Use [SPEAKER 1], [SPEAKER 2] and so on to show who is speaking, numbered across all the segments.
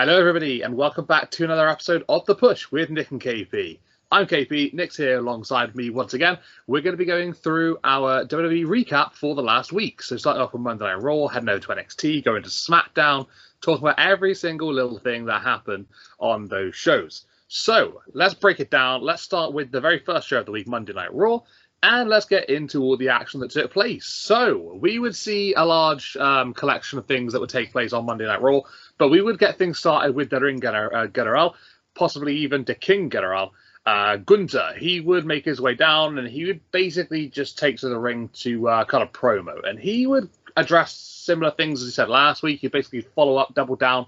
[SPEAKER 1] Hello, everybody, and welcome back to another episode of The Push with Nick and KP. I'm KP, Nick's here alongside me once again. We're going to be going through our WWE recap for the last week. So starting off with Monday Night Raw, heading over to NXT, going to SmackDown, talking about every single little thing that happened on those shows. So let's break it down. Let's start with the very first show of the week, Monday Night Raw, and let's get into all the action that took place. So we would see a large collection of things that would take place on Monday Night Raw, but we would get things started with the Ring General, possibly even the King General. Gunther, he would make his way down and he would basically just take to the ring to cut a promo. And he would address similar things as he said last week. He'd basically follow up, double down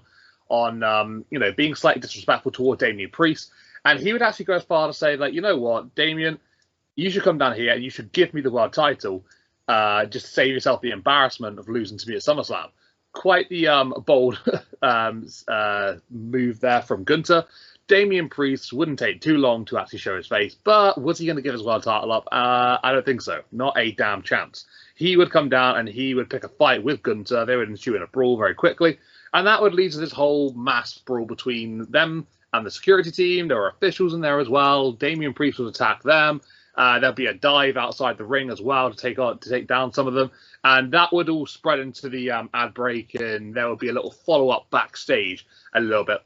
[SPEAKER 1] on, being slightly disrespectful toward Damian Priest. And he would actually go as far to say, like, you know what, Damian, you should come down here and you should give me the world title just to save yourself the embarrassment of losing to me at SummerSlam. Quite the bold move there from Gunther. Damian Priest wouldn't take too long to actually show his face, but was he going to give his world title up? I don't think so. Not a damn chance. He would come down and he would pick a fight with Gunther. They would ensue in a brawl very quickly, and that would lead to this whole mass brawl between them and the security team. There were officials in there as well. Damian Priest would attack them. There'll be a dive outside the ring as well to take down some of them, and that would all spread into the ad break, and there would be a little follow-up backstage a little bit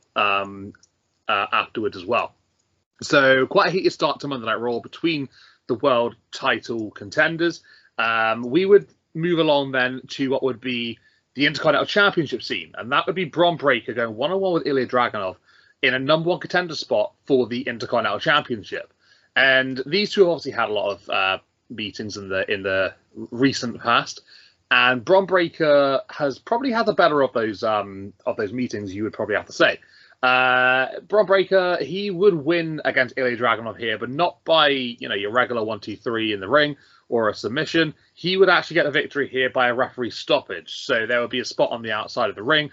[SPEAKER 1] afterwards as well. So quite a heated start to Monday Night Raw between the world title contenders. We would move along then to what would be the Intercontinental Championship scene, and that would be Bron Breakker going one-on-one with Ilya Dragunov in a number one contender spot for the Intercontinental Championship. And these two obviously had a lot of meetings in the recent past, and Bron Breakker has probably had the better of those meetings. You would probably have to say. Bron Breakker, he would win against Ilya Dragunov here, but not by your regular 1-2-3 in the ring or a submission. He would actually get the victory here by a referee stoppage. So there would be a spot on the outside of the ring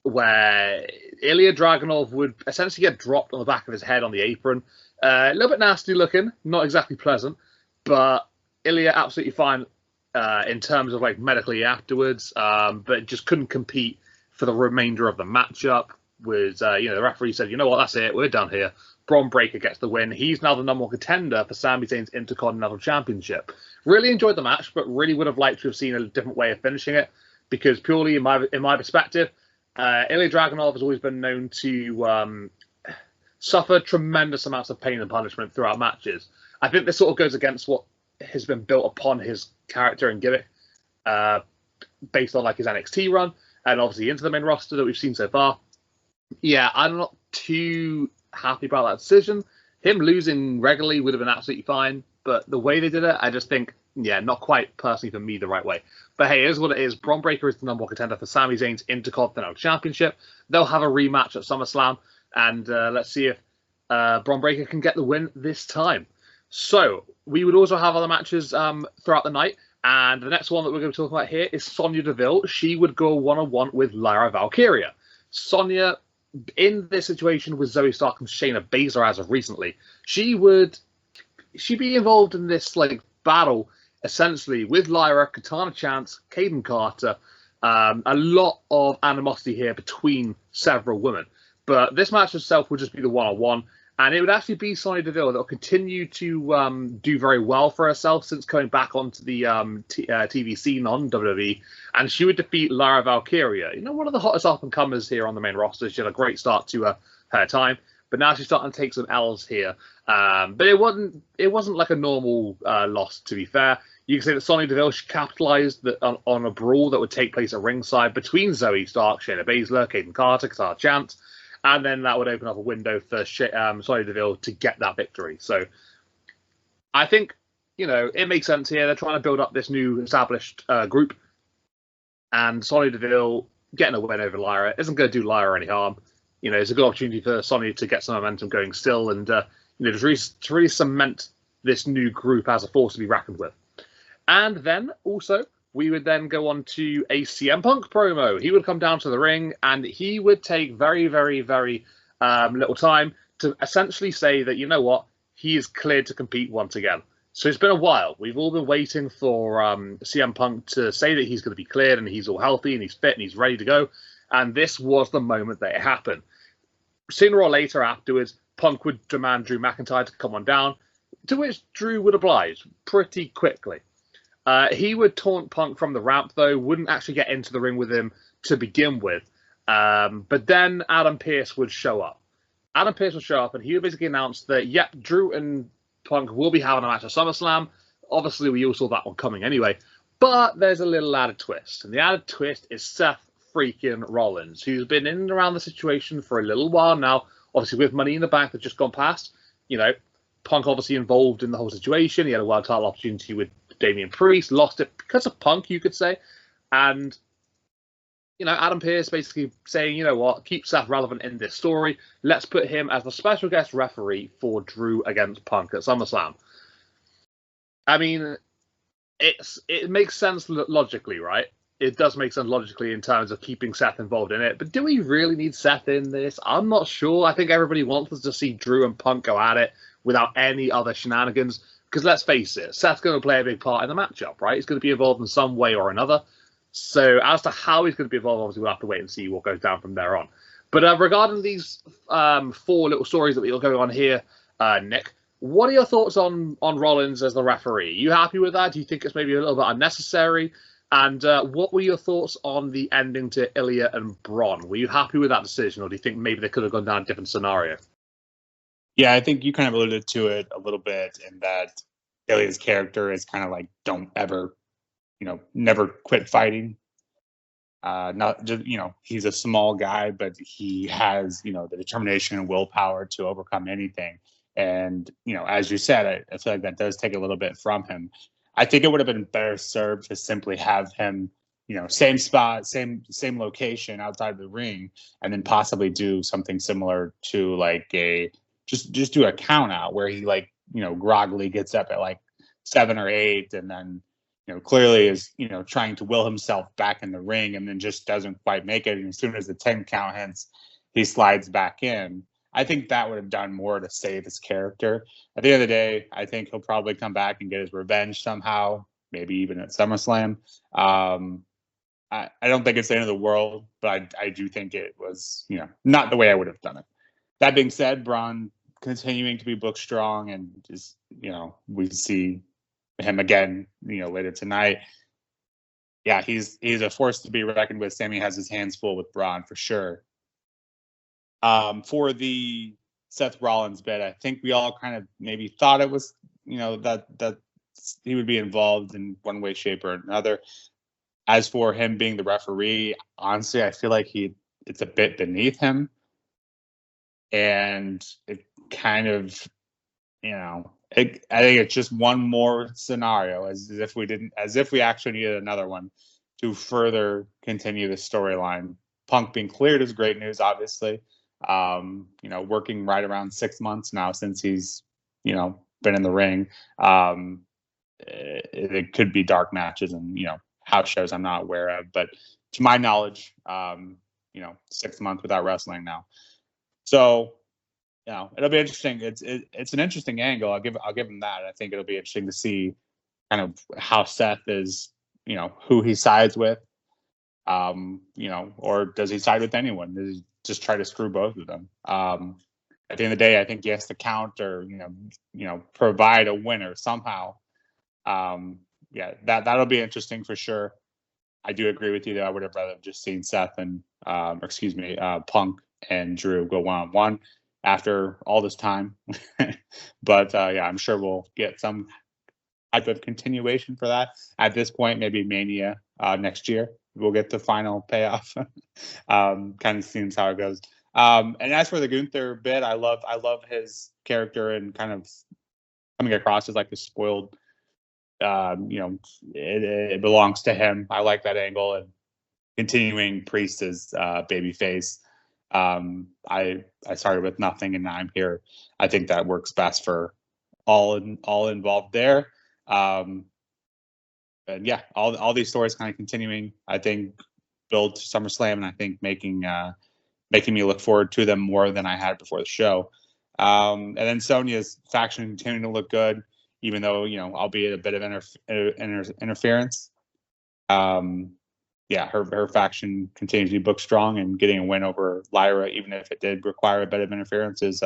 [SPEAKER 1] where Ilya Dragunov would essentially get dropped on the back of his head on the apron. A little bit nasty looking, not exactly pleasant, but Ilya absolutely fine in terms of like medically afterwards, but just couldn't compete for the remainder of the matchup. Was the referee said, you know what, that's it, we're done here. Bron Breakker gets the win. He's now the number one contender for Sami Zayn's Intercontinental Championship. Really enjoyed the match, but really would have liked to have seen a different way of finishing it, because purely in my perspective, Ilya Dragunov has always been known to suffer tremendous amounts of pain and punishment throughout matches. I think this sort of goes against what has been built upon his character and gimmick based on like his NXT run and obviously into the main roster that we've seen so far. Yeah, I'm not too happy about that decision. Him losing regularly would have been absolutely fine, but the way they did it, I just think, not quite personally for me the right way. But hey, here's what it is. Bron Breakker is the number one contender for Sami Zayn's Intercontinental Championship. They'll have a rematch at SummerSlam, and let's see if Bron Breakker can get the win this time. So we would also have other matches throughout the night, and the next one that we're going to talk about here is Sonya Deville. She would go one-on-one with Lyra Valkyria. Sonya, in this situation with Zoe Stark and Shayna Baszler as of recently, she'd be involved in this like battle essentially with Lyra, Katana Chance, Kaden Carter. A lot of animosity here between several women. But this match itself would just be the one-on-one, and it would actually be Sonya Deville that will continue to do very well for herself since coming back onto the TV scene on WWE, and she would defeat Lyra Valkyria, one of the hottest up-and-comers here on the main roster. She had a great start to her time, but now she's starting to take some L's here. But it wasn't like a normal loss, to be fair. You can say that Sonya Deville, she capitalized on a brawl that would take place at ringside between Zoe Stark, Shayna Baszler, Kaden Carter, Katana Chance, and then that would open up a window for Sonya Deville to get that victory. So I think, it makes sense here. They're trying to build up this new established group, and Sonya Deville getting a win over Lyra isn't going to do Lyra any harm. It's a good opportunity for Sonya to get some momentum going still, and to really cement this new group as a force to be reckoned with. And then also, we would then go on to a CM Punk promo. He would come down to the ring, and he would take very, very, very little time to essentially say that, you know what, he is cleared to compete once again. So it's been a while. We've all been waiting for CM Punk to say that he's going to be cleared and he's all healthy and he's fit and he's ready to go. And this was the moment that it happened. Sooner or later afterwards, Punk would demand Drew McIntyre to come on down, to which Drew would oblige pretty quickly. He would taunt Punk from the ramp, though, wouldn't actually get into the ring with him to begin with. But then Adam Pearce would show up. Adam Pearce would show up, and he would basically announce that, yep, Drew and Punk will be having a match at SummerSlam. Obviously, we all saw that one coming anyway. But there's a little added twist. And the added twist is Seth freaking Rollins, who's been in and around the situation for a little while now. Obviously, with Money in the Bank that's just gone past, Punk obviously involved in the whole situation. He had a world title opportunity with Damian Priest, lost it because of Punk, you could say. And, Adam Pearce basically saying, you know what, keep Seth relevant in this story. Let's put him as the special guest referee for Drew against Punk at SummerSlam. I mean, it makes sense logically, right? It does make sense logically in terms of keeping Seth involved in it. But do we really need Seth in this? I'm not sure. I think everybody wants us to see Drew and Punk go at it without any other shenanigans. Because let's face it, Seth's going to play a big part in the matchup, right? He's going to be involved in some way or another. So as to how he's going to be involved, obviously we'll have to wait and see what goes down from there on. But regarding these 4 little stories that we're going on here, Nick, what are your thoughts on Rollins as the referee? Are you happy with that? Do you think it's maybe a little bit unnecessary? And what were your thoughts on the ending to Ilya and Braun? Were you happy with that decision, or do you think maybe they could have gone down a different scenario?
[SPEAKER 2] Yeah, I think you kind of alluded to it a little bit in that Ilya's character is kind of like, don't ever, never quit fighting. Not just, he's a small guy, but he has, the determination and willpower to overcome anything. And, as you said, I feel like that does take a little bit from him. I think it would have been better served to simply have him, same spot, same location outside of the ring, and then possibly do something similar to like just do a count out where he groggily gets up at like 7 or 8, and then clearly is trying to will himself back in the ring, and then just doesn't quite make it. And as soon as the 10 count hits, he slides back in. I think that would have done more to save his character. At the end of the day, I think he'll probably come back and get his revenge somehow, maybe even at SummerSlam. I don't think it's the end of the world, but I do think it was, not the way I would have done it. That being said, Braun continuing to be booked strong, and just, we see him again, later tonight. Yeah, he's a force to be reckoned with. Sammy has his hands full with Braun for sure. For the Seth Rollins bit, I think we all kind of maybe thought it was, that he would be involved in one way, shape, or another. As for him being the referee, honestly, I feel like it's a bit beneath him. And it kind of, I think it's just one more scenario, as if we actually needed another one to further continue the storyline. Punk being cleared is great news, obviously. Working right around 6 months now since he's, been in the ring. It could be dark matches and, house shows I'm not aware of, but to my knowledge, 6 months without wrestling now. So, it'll be interesting. It's an interesting angle. I'll give him that. I think it'll be interesting to see kind of how Seth is, who he sides with, or does he side with anyone? Does he just try to screw both of them? At the end of the day, I think he has to count or, provide a winner somehow. That'll be interesting for sure. I do agree with you that I would have rather just seen Seth and, Punk and Drew go one-on-one after all this time. But I'm sure we'll get some type of continuation for that. At this point, maybe Mania next year. We'll get the final payoff. Kind of seems how it goes. And as for the Gunther bit, I love his character and kind of coming across as like the spoiled. It belongs to him. I like that angle, and continuing Priest as babyface. I started with nothing and now I'm here. I think that works best for all involved there. And yeah, all these stories kind of continuing, I think, build to SummerSlam, and I think making me look forward to them more than I had before the show. And then Sonya's faction continuing to look good, even though, albeit a bit of interference. yeah, her faction continues to be booked strong, and getting a win over Lyra, even if it did require a bit of interference, is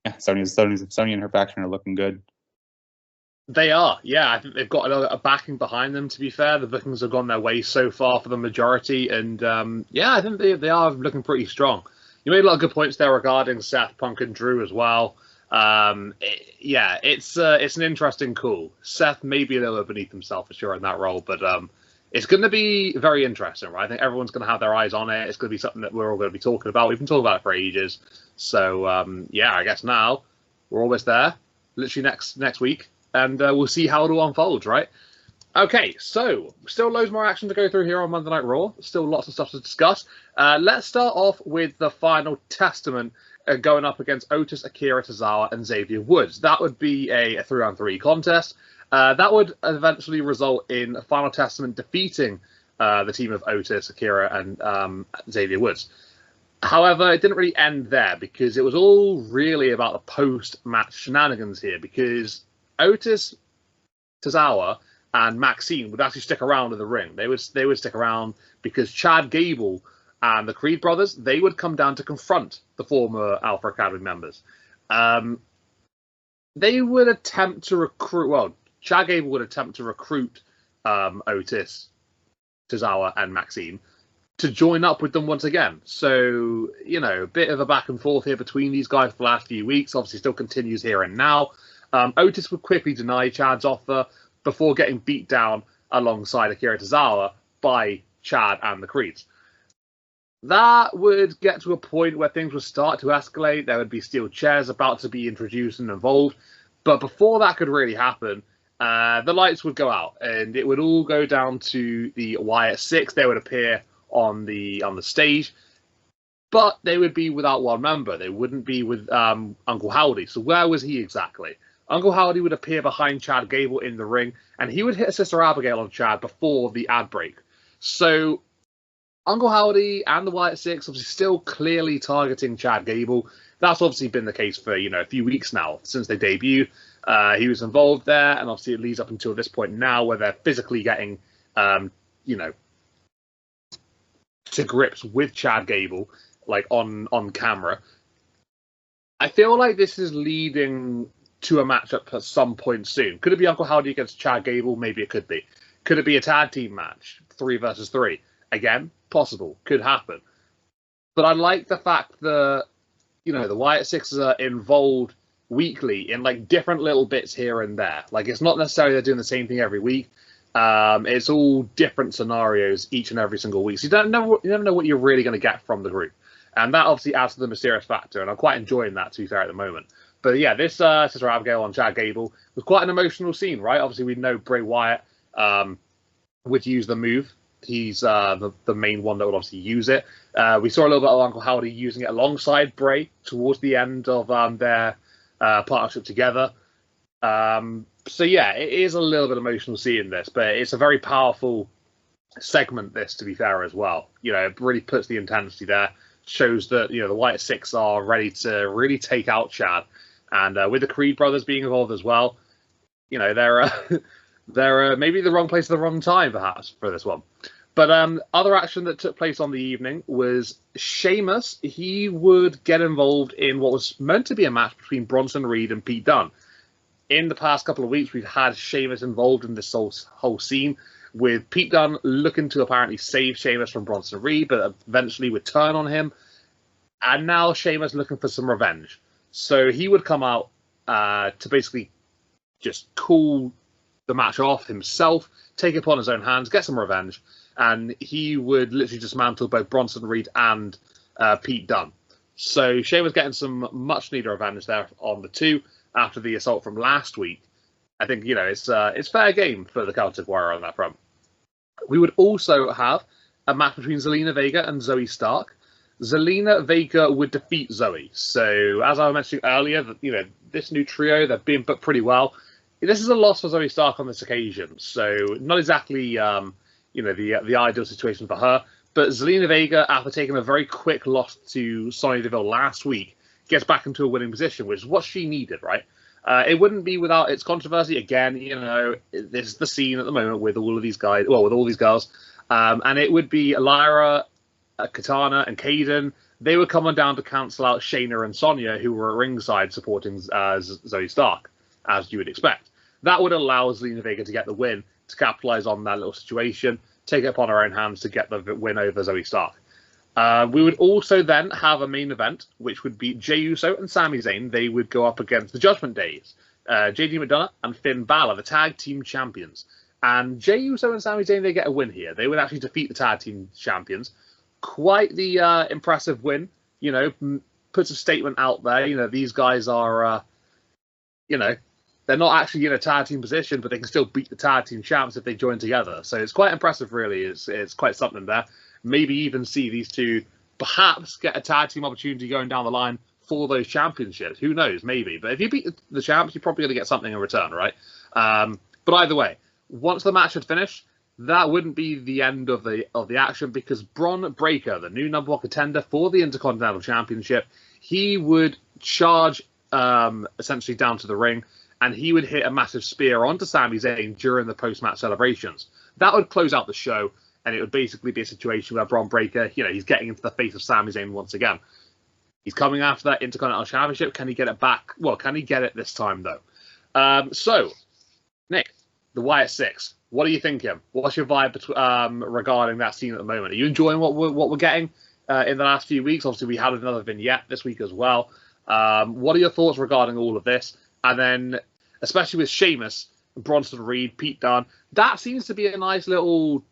[SPEAKER 2] Sony and her faction are looking good.
[SPEAKER 1] They are, yeah. I think they've got a backing behind them, to be fair. The bookings have gone their way so far for the majority, and yeah, I think they are looking pretty strong. You made a lot of good points there regarding Seth, Punk, and Drew as well. Yeah, it's an interesting call. Seth may be a little bit beneath himself for sure in that role, but it's going to be very interesting, right? I think everyone's going to have their eyes on it. It's going to be something that we're all going to be talking about. We've been talking about it for ages. So, yeah, I guess now we're almost there, literally next week, and we'll see how it all unfolds, right? Okay, so still loads more action to go through here on Monday Night Raw. Still lots of stuff to discuss. Let's start off with the Final Testament going up against Otis, Akira Tozawa, and Xavier Woods. That would be a 3-on-3 contest. That would eventually result in Final Testament defeating the team of Otis, Akira, and Xavier Woods. However, it didn't really end there because it was all really about the post-match shenanigans here, because Otis, Tozawa, and Maxine would actually stick around in the ring. They would stick around because Chad Gable and the Creed brothers, they would come down to confront the former Alpha Academy members. They would attempt to recruit, well, Chad Gable would attempt to recruit Otis, Tozawa, and Maxine to join up with them once again. So, you know, a bit of a back and forth here between these guys for the last few weeks. Obviously still continues here and now. Otis would quickly deny Chad's offer before getting beat down alongside Akira Tozawa by Chad and the Creeds. That would get to a point where things would start to escalate. There would be steel chairs about to be introduced and involved. But before that could really happen, the lights would go out and it would all go down to the Wyatt Six. They would appear on the stage, but they would be without one member. They wouldn't be with Uncle Howdy. So where was he exactly? Uncle Howdy would appear behind Chad Gable in the ring, and he would hit Sister Abigail on Chad before the ad break. So Uncle Howdy and the Wyatt Six obviously still clearly targeting Chad Gable. That's obviously been the case for, a few weeks now since they debuted. He was involved there, and obviously it leads up until this point now where they're physically getting, to grips with Chad Gable, like on camera. I feel like this is leading to a matchup at some point soon. Could it be Uncle Howdy against Chad Gable? Maybe it could be. Could it be a tag team match? 3 versus 3? Again, possible. Could happen. But I like the fact that, the Wyatt Sixes are involved weekly in like different little bits here and there. Like, it's not necessarily they're doing the same thing every week. It's all different scenarios each and every single week. So you never know what you're really going to get from the group. And that obviously adds to the mysterious factor. And I'm quite enjoying that, to be fair, at the moment. But yeah, this Sister Abigail on Chad Gable was quite an emotional scene, right? Obviously, we know Bray Wyatt would use the move. He's the main one that would obviously use it. We saw a little bit of Uncle Howdy using it alongside Bray towards the end of their partnership together. So yeah, it is a little bit emotional seeing this, but it's a very powerful segment, this, to be fair, as well. It really puts the intensity there. Shows that, the Wyatt Six are ready to really take out Chad. And with the Creed brothers being involved as well, they're maybe the wrong place at the wrong time, perhaps, for this one. But other action that took place on the evening was Sheamus. He would get involved in what was meant to be a match between Bronson Reed and Pete Dunne. In the past couple of weeks, we've had Sheamus involved in this whole scene, with Pete Dunne looking to apparently save Sheamus from Bronson Reed, but eventually would turn on him. And now Sheamus looking for some revenge. So he would come out to basically just call the match off himself, take it upon his own hands, get some revenge, and he would literally dismantle both Bronson Reed and Pete Dunne. So Sheamus getting some much-needed revenge there on the two after the assault from last week. I think, it's fair game for the Celtic Warrior on that front. We would also have a match between Zelina Vega and Zoe Stark. Zelina Vega would defeat Zoe. So, as I was mentioning earlier, this new trio, they're being booked pretty well. This is a loss for Zoe Stark on this occasion. So, not exactly, the ideal situation for her. But Zelina Vega, after taking a very quick loss to Sonya Deville last week, gets back into a winning position, which is what she needed, right? It wouldn't be without its controversy. Again, this is the scene at the moment with all of these guys, with all these girls. And it would be Lyra, Katana, and Kaden. They were coming down to cancel out Shayna and Sonya, who were at ringside supporting Zoe Stark, as you would expect. That would allow Zelina Vega to get the win, to capitalize on that little situation, take it upon her own hands to get the win over Zoe Stark. We would also then have a main event, which would be Jey Uso and Sami Zayn. They would go up against the Judgment Days, JD McDonough and Finn Balor, the tag team champions. And Jey Uso and Sami Zayn, they get a win here. They would actually defeat the tag team champions. Quite the impressive win, you know, puts a statement out there. You know, these guys are, you know, they're not actually in a tag team position, but they can still beat the tag team champs if they join together. So it's quite impressive, really. It's quite something there. Maybe even see these two perhaps get a tag team opportunity going down the line for those championships. Who knows? Maybe. But if you beat the champs, you're probably going to get something in return, right? But either way, once the match had finished, that wouldn't be the end of the action, because Bron Breakker, the new number 1 contender for the Intercontinental Championship, he would charge essentially down to the ring, and he would hit a massive spear onto Sami Zayn during the post-match celebrations. That would close out the show, and it would basically be a situation where Bron Breakker, you know, he's getting into the face of Sami Zayn once again. He's coming after that Intercontinental Championship. Can he get it back? Well, can he get it this time, though? So, Nick, the Wyatt Six. What are you thinking? What's your vibe regarding that scene at the moment? Are you enjoying what we're getting in the last few weeks? Obviously, we had another vignette this week as well. What are your thoughts regarding all of this? And then, especially with Sheamus, Bronson Reed, Pete Dunne, that seems to be a nice little,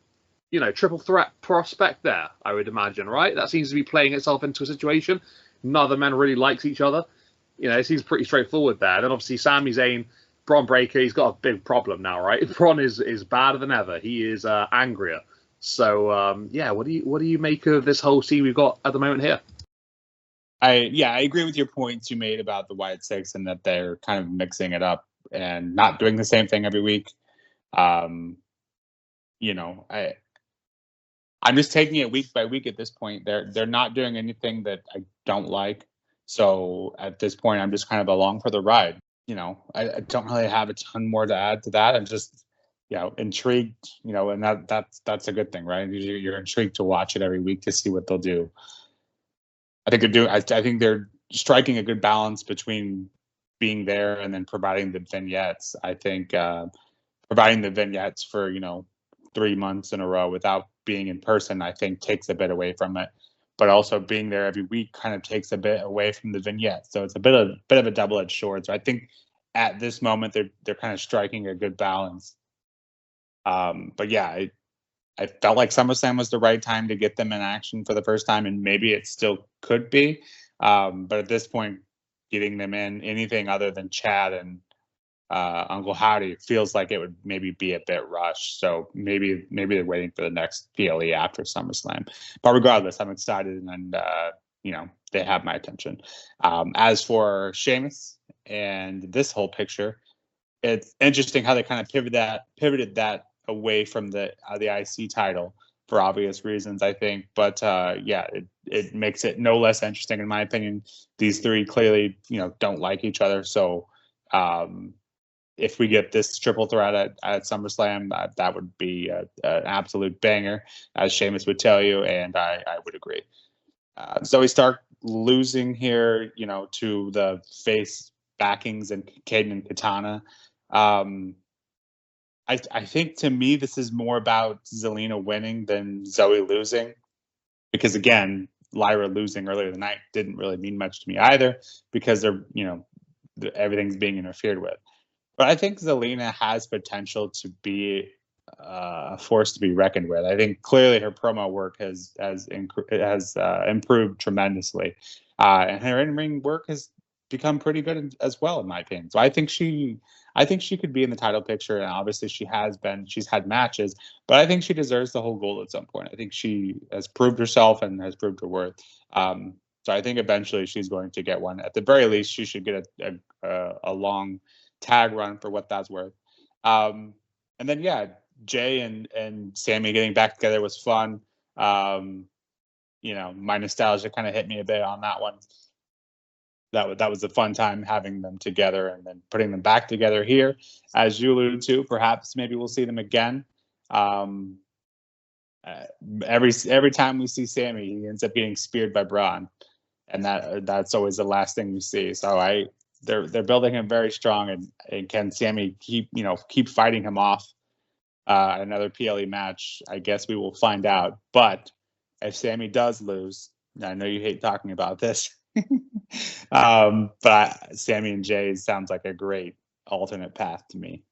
[SPEAKER 1] you know, triple threat prospect there, I would imagine, right? That seems to be playing itself into a situation. None of the men really likes each other. You know, it seems pretty straightforward there. Then obviously Sami Zayn, Bron Breakker, he's got a big problem now, right? Bron is badder than ever. He is angrier. So yeah, what do you make of this whole scene we've got at the moment here?
[SPEAKER 2] I agree with your points you made about the Wyatt Six and that they're kind of mixing it up and not doing the same thing every week. You know, I'm just taking it week by week at this point. They're not doing anything that I don't like. So at this point, I'm just kind of along for the ride. You know, I don't really have a ton more to add to that. I'm just, you know, intrigued, you know, and that's a good thing, right? You're intrigued to watch it every week to see what they'll do. I think they're striking a good balance between being there and then providing the vignettes. I think providing the vignettes for, you know, 3 months in a row without being in person, I think takes a bit away from it. But also being there every week kind of takes a bit away from the vignette. So it's a bit of a double-edged sword. So I think at this moment they're kind of striking a good balance. But yeah, I felt like SummerSlam was the right time to get them in action for the first time, and maybe it still could be. But at this point, getting them in anything other than Chad and Uncle Howdy feels like it would maybe be a bit rushed. So maybe they're waiting for the next PLE after SummerSlam. But regardless, I'm excited, and you know, they have my attention. As for Sheamus and this whole picture, it's interesting how they kind of pivoted that away from the IC title for obvious reasons, I think. But yeah, it makes it no less interesting, in my opinion. These three clearly, you know, don't like each other. So if we get this triple threat at SummerSlam, that would be an absolute banger, as Sheamus would tell you, and I would agree. Zoe Stark losing here, you know, to the face backings and Kaden and Katana. I think, to me, this is more about Zelina winning than Zoe losing, because again, Lyra losing earlier in the night didn't really mean much to me either, because they're, you know, everything's being interfered with. But I think Zelina has potential to be a force to be reckoned with. I think clearly her promo work has improved tremendously, and her in-ring work has become pretty good as well, in my opinion. So I think she could be in the title picture, and obviously she's had matches, but I think she deserves the whole gold at some point. I think she has proved herself and has proved her worth. So I think eventually she's going to get one. At the very least, she should get a long tag run for what that's worth. And then, yeah, Jay and Sammy getting back together was fun. You know, my nostalgia kind of hit me a bit on that one. That was a fun time having them together, and then putting them back together here, as you alluded to. Perhaps maybe we'll see them again. Every time we see Sammy, he ends up getting speared by Braun, and that's always the last thing we see. So they're building him very strong, and can Sammy keep fighting him off another PLE match? I guess we will find out. But if Sammy does lose, I know you hate talking about this, but Sammy and Jay sounds like a great alternate path to me.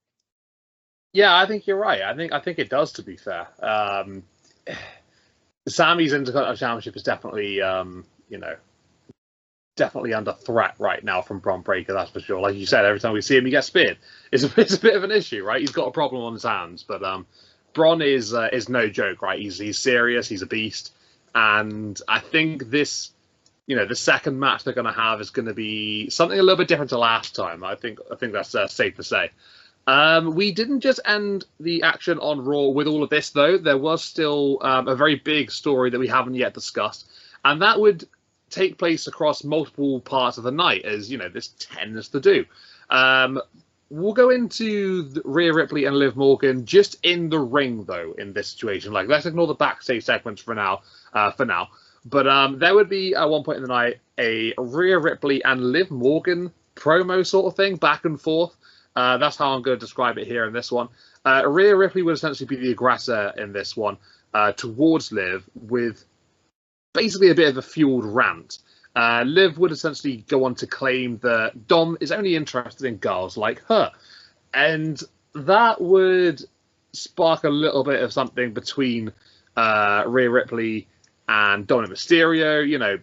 [SPEAKER 1] Yeah, I think you're right. I think it does, to be fair. Sammy's Intercontinental Championship is definitely, definitely under threat right now from Bron Breakker, that's for sure. Like you said, every time we see him, he gets speared. It's a bit of an issue, right? He's got a problem on his hands, but Bron is no joke, right? He's serious, he's a beast, and I think this, the second match they're going to have is going to be something a little bit different to last time. I think that's safe to say. We didn't just end the action on Raw with all of this, though. There was still a very big story that we haven't yet discussed, and that would take place across multiple parts of the night, as this tends to do. We'll go into Rhea Ripley and Liv Morgan just in the ring, though, in this situation. Like, let's ignore the backstage segments for now. But there would be at one point in the night a Rhea Ripley and Liv Morgan promo sort of thing, back and forth. That's how I'm going to describe it here in this one. Rhea Ripley would essentially be the aggressor in this one towards Liv, with basically a bit of a fueled rant. Liv would essentially go on to claim that Dom is only interested in girls like her. And that would spark a little bit of something between Rhea Ripley and Dominic Mysterio.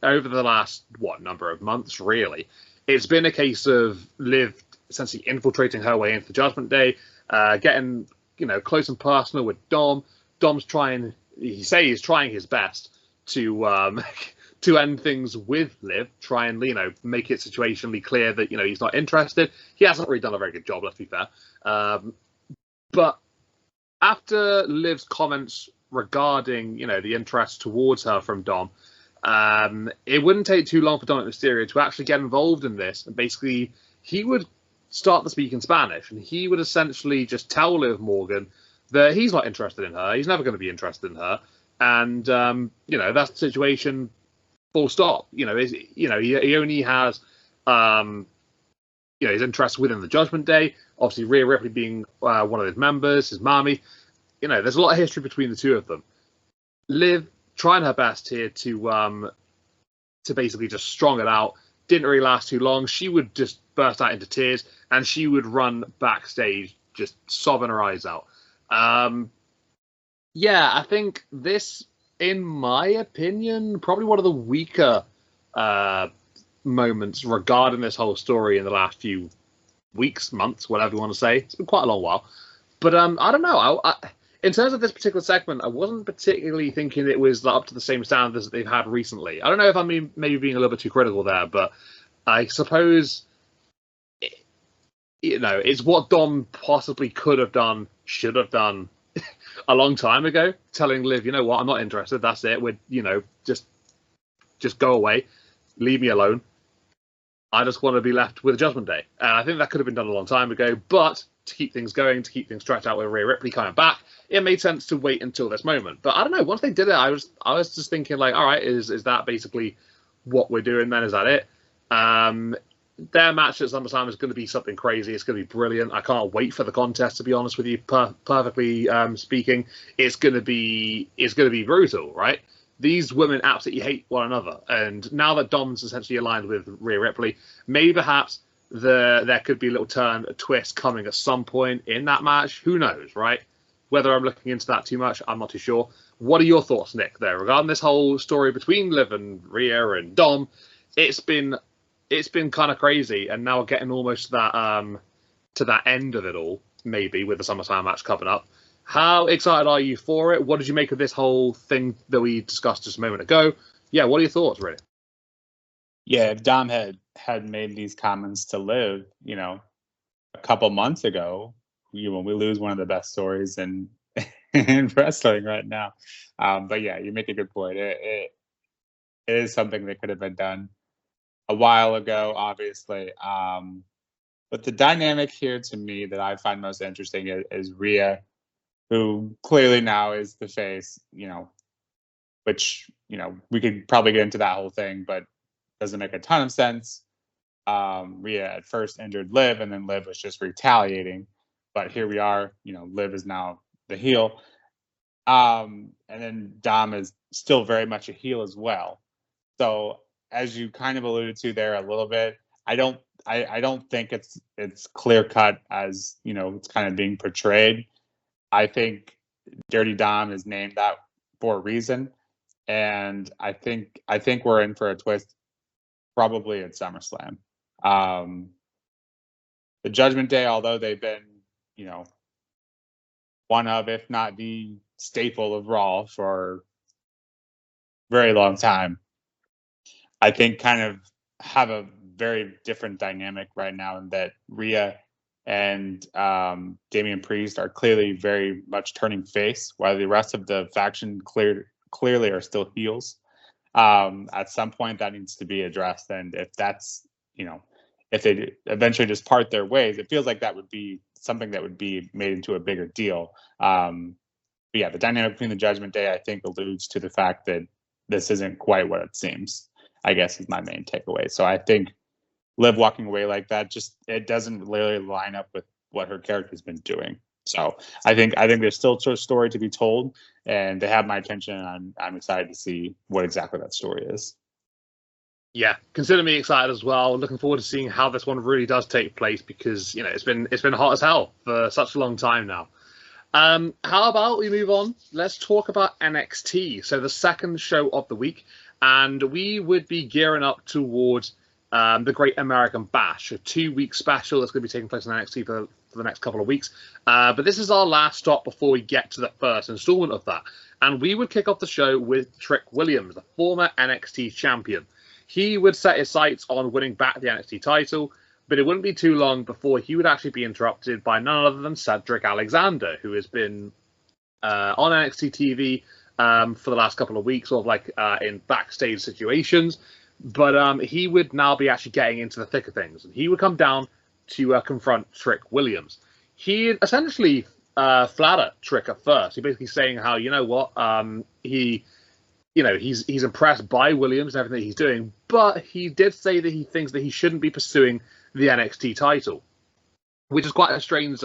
[SPEAKER 1] Over the last, number of months, really. It's been a case of Liv essentially infiltrating her way into the Judgment Day, getting, close and personal with Dom. Dom's he's trying his best to to end things with Liv, try and make it situationally clear that he's not interested. He hasn't really done a very good job, let's be fair. But after Liv's comments regarding the interest towards her from Dom, it wouldn't take too long for Dominic Mysterio to actually get involved in this, and basically he would start to speak in Spanish, and he would essentially just tell Liv Morgan that he's not interested in her. He's never going to be interested in her. And, that's the situation, full stop. He only has, his interests within the Judgment Day. Obviously, Rhea Ripley being one of his members, his mommy. There's a lot of history between the two of them. Liv trying her best here to basically just strong it out. Didn't really last too long. She would just burst out into tears, and she would run backstage just sobbing her eyes out. I think this, in my opinion, probably one of the weaker moments regarding this whole story in the last few weeks, months, whatever you want to say. It's been quite a long while. But I don't know. In terms of this particular segment, I wasn't particularly thinking it was up to the same standards that they've had recently. I don't know if I'm maybe being a little bit too critical there, but I suppose it's what Dom possibly could have done, should have done a long time ago, telling Liv, what, I'm not interested. That's it. We're, just go away, leave me alone. I just want to be left with Judgment Day. And I think that could have been done a long time ago, but to keep things going, to keep things stretched out with Rhea Ripley coming back, it made sense to wait until this moment. But I don't know. Once they did it, I was just thinking, like, all right, is that basically what we're doing then? Is that it? Their match at SummerSlam is going to be something crazy. It's going to be brilliant. I can't wait for the contest, to be honest with you. Perfectly speaking, it's going to be brutal, right? These women absolutely hate one another, and now that Dom's essentially aligned with Rhea Ripley, maybe perhaps there could be a little turn, a twist coming at some point in that match. Who knows, right? Whether I'm looking into that too much, I'm not too sure. What are your thoughts, Nick, there regarding this whole story between Liv and Rhea and Dom? It's been kind of crazy, and now we're getting almost to that end of it all, maybe, with the SummerSlam match coming up. How excited are you for it? What did you make of this whole thing that we discussed just a moment ago? Yeah, what are your thoughts, really?
[SPEAKER 2] Yeah, if Dom had made these comments to Liv, a couple months ago, we lose one of the best stories in wrestling right now. But yeah, you make a good point. It is something that could have been done a while ago, obviously. But the dynamic here, to me, that I find most interesting is Rhea who clearly now is the face, which, we could probably get into that whole thing, but doesn't make a ton of sense. Rhea at first injured Liv, and then Liv was just retaliating. But here we are, Liv is now the heel. And then Dom is still very much a heel as well. So as you kind of alluded to there a little bit, I don't think it's clear cut as, it's kind of being portrayed. I think Dirty Dom is named that for a reason. And I think we're in for a twist probably at SummerSlam. The Judgment Day, although they've been, one of, if not the staple of Raw for a very long time, I think kind of have a very different dynamic right now in that Rhea and Damian Priest are clearly very much turning face, while the rest of the faction clearly are still heels. At some point that needs to be addressed, and if that's, if they eventually just part their ways, it feels like that would be something that would be made into a bigger deal. But yeah, the dynamic between the Judgment Day, I think, alludes to the fact that this isn't quite what it seems, I guess, is my main takeaway. So I think Liv walking away like that, it doesn't really line up with what her character's been doing. So I think there's still a story to be told, and they have my attention, and I'm excited to see what exactly that story is.
[SPEAKER 1] Yeah, consider me excited as well. Looking forward to seeing how this one really does take place, because it's been hot as hell for such a long time now. How about we move on? Let's talk about NXT. So the second show of the week, and we would be gearing up towards the Great American Bash, a 2-week special that's going to be taking place in NXT for the next couple of weeks. But this is our last stop before we get to the first installment of that. And we would kick off the show with Trick Williams, the former NXT champion. He would set his sights on winning back the NXT title, but it wouldn't be too long before he would actually be interrupted by none other than Cedric Alexander, who has been on NXT TV for the last couple of weeks, sort of in backstage situations. But he would now be actually getting into the thick of things. And he would come down to confront Trick Williams. He essentially flattered Trick at first. He basically saying how, he's impressed by Williams and everything that he's doing, but he did say that he thinks that he shouldn't be pursuing the NXT title, which is quite a strange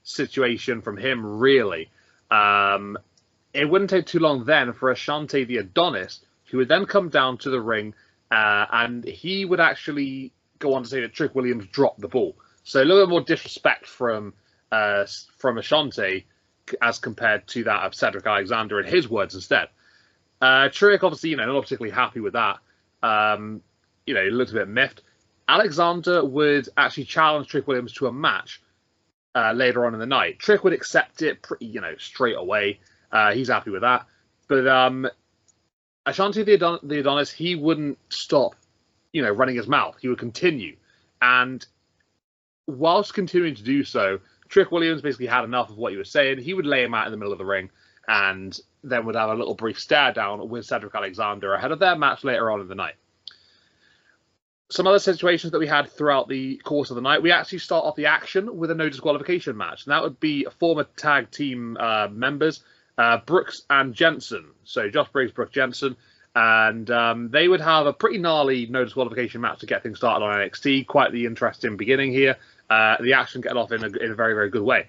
[SPEAKER 1] situation from him, really. It wouldn't take too long then for Ashante the Adonis, who would then come down to the ring, and he would actually go on to say that Trick Williams dropped the ball. So a little bit more disrespect from Ashante as compared to that of Cedric Alexander in his words instead. Trick, obviously, not particularly happy with that. He looked a bit miffed. Alexander would actually challenge Trick Williams to a match later on in the night. Trick would accept it pretty, straight away. He's happy with that. But Ashante the Adonis, he wouldn't stop, running his mouth. He would continue. And whilst continuing to do so, Trick Williams basically had enough of what he was saying. He would lay him out in the middle of the ring, and then would have a little brief stare down with Cedric Alexander ahead of their match later on in the night. Some other situations that we had throughout the course of the night, we actually start off the action with a no disqualification match. And that would be former tag team members, Brooks and Jensen. So Josh Briggs, Brooks Jensen. And they would have a pretty gnarly no disqualification match to get things started on NXT. Quite the interesting beginning here. The action getting off in a very, very good way.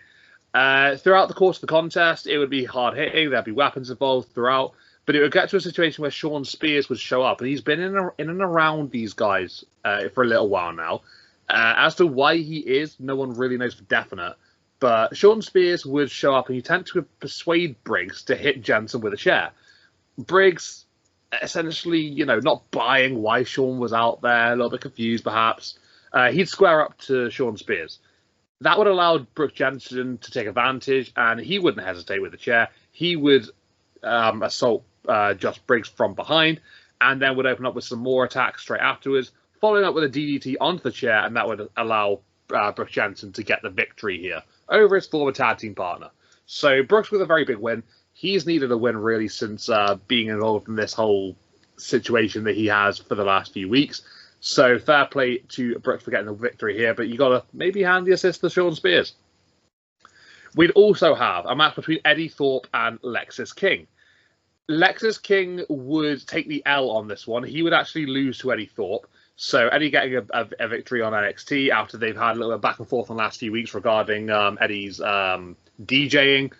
[SPEAKER 1] Throughout the course of the contest, it would be hard hitting. There'd be weapons involved throughout, but it would get to a situation where Sean Spears would show up, and he's been in and around these guys for a little while now. As to why he is, no one really knows for definite. But Sean Spears would show up, and he tend to persuade Briggs to hit Jensen with a chair. Briggs, essentially, not buying why Sean was out there, a little bit confused perhaps. He'd square up to Sean Spears. That would allow Brooks Jensen to take advantage, and he wouldn't hesitate with the chair. He would assault Josh Briggs from behind, and then would open up with some more attacks straight afterwards, following up with a DDT onto the chair, and that would allow Brooks Jensen to get the victory here over his former tag team partner. So Brooks with a very big win. He's needed a win, really, since being involved in this whole situation that he has for the last few weeks. So fair play to Brooks for getting the victory here, but you got to maybe hand the assist to Sean Spears. We'd also have a match between Eddie Thorpe and Lexis King. Lexis King would take the L on this one. He would actually lose to Eddie Thorpe. So Eddie getting a victory on NXT after they've had a little bit back and forth in the last few weeks regarding Eddie's DJing.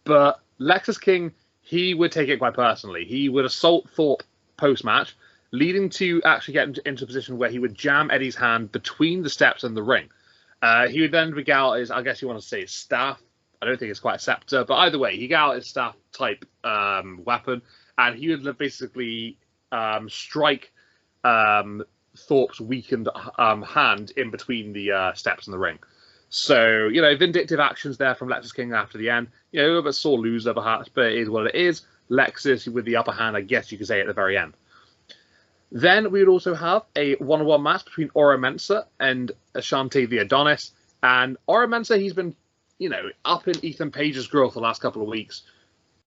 [SPEAKER 1] But Lexis King, he would take it quite personally. He would assault Thorpe post-match, leading to actually get into a position where he would jam Eddie's hand between the steps and the ring. He would then rig out his, I guess you want to say, his staff. I don't think it's quite a scepter, but either way, he got out his staff type weapon, and he would basically strike Thorpe's weakened hand in between the steps and the ring. So, vindictive actions there from Lexis King after the end. A little bit sore loser perhaps, but it is what it is. Lexis with the upper hand, I guess you could say, at the very end. Then we would also have a one-on-one match between Oro Mensah and Ashante the Adonis. And Oro Mensah, he's been, up in Ethan Page's growth the last couple of weeks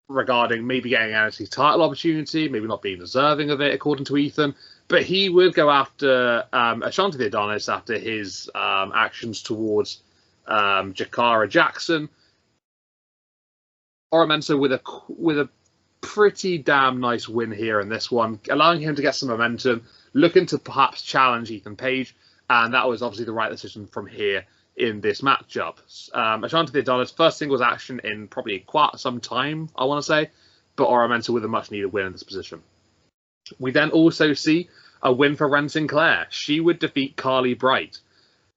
[SPEAKER 1] regarding maybe getting an NXT title opportunity, maybe not being deserving of it, according to Ethan. But he would go after Ashante the Adonis after his actions towards Jakara Jackson. Oro Mensah with a pretty damn nice win here in this one, allowing him to get some momentum, looking to perhaps challenge Ethan Page, and that was obviously the right decision from here in this matchup. Ashante the Adonis, first singles action in probably quite some time, I want to say, but Oro Mensah with a much-needed win in this position. We then also see a win for Ren Sinclair. She would defeat Carly Bright.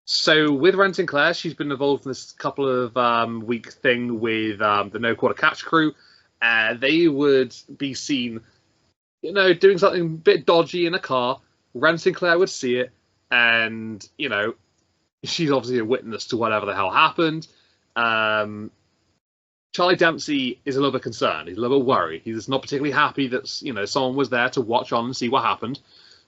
[SPEAKER 1] So with Ren Sinclair, she's been involved in this couple of week thing with the No Quarter Catch crew. They would be seen, doing something a bit dodgy in a car. Ren Sinclair would see it, and, she's obviously a witness to whatever the hell happened. Charlie Dempsey is a little bit concerned. He's a little bit worried. He's not particularly happy that, someone was there to watch on and see what happened.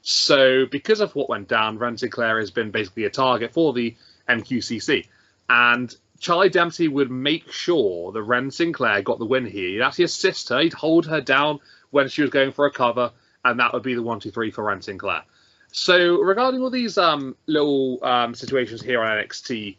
[SPEAKER 1] So because of what went down, Ren Sinclair has been basically a target for the MQCC. And Charlie Dempsey would make sure that Ren Sinclair got the win here. He'd actually assist her. He'd hold her down when she was going for a cover, and that would be the 1-2-3 for Ren Sinclair. So regarding all these little situations here on NXT,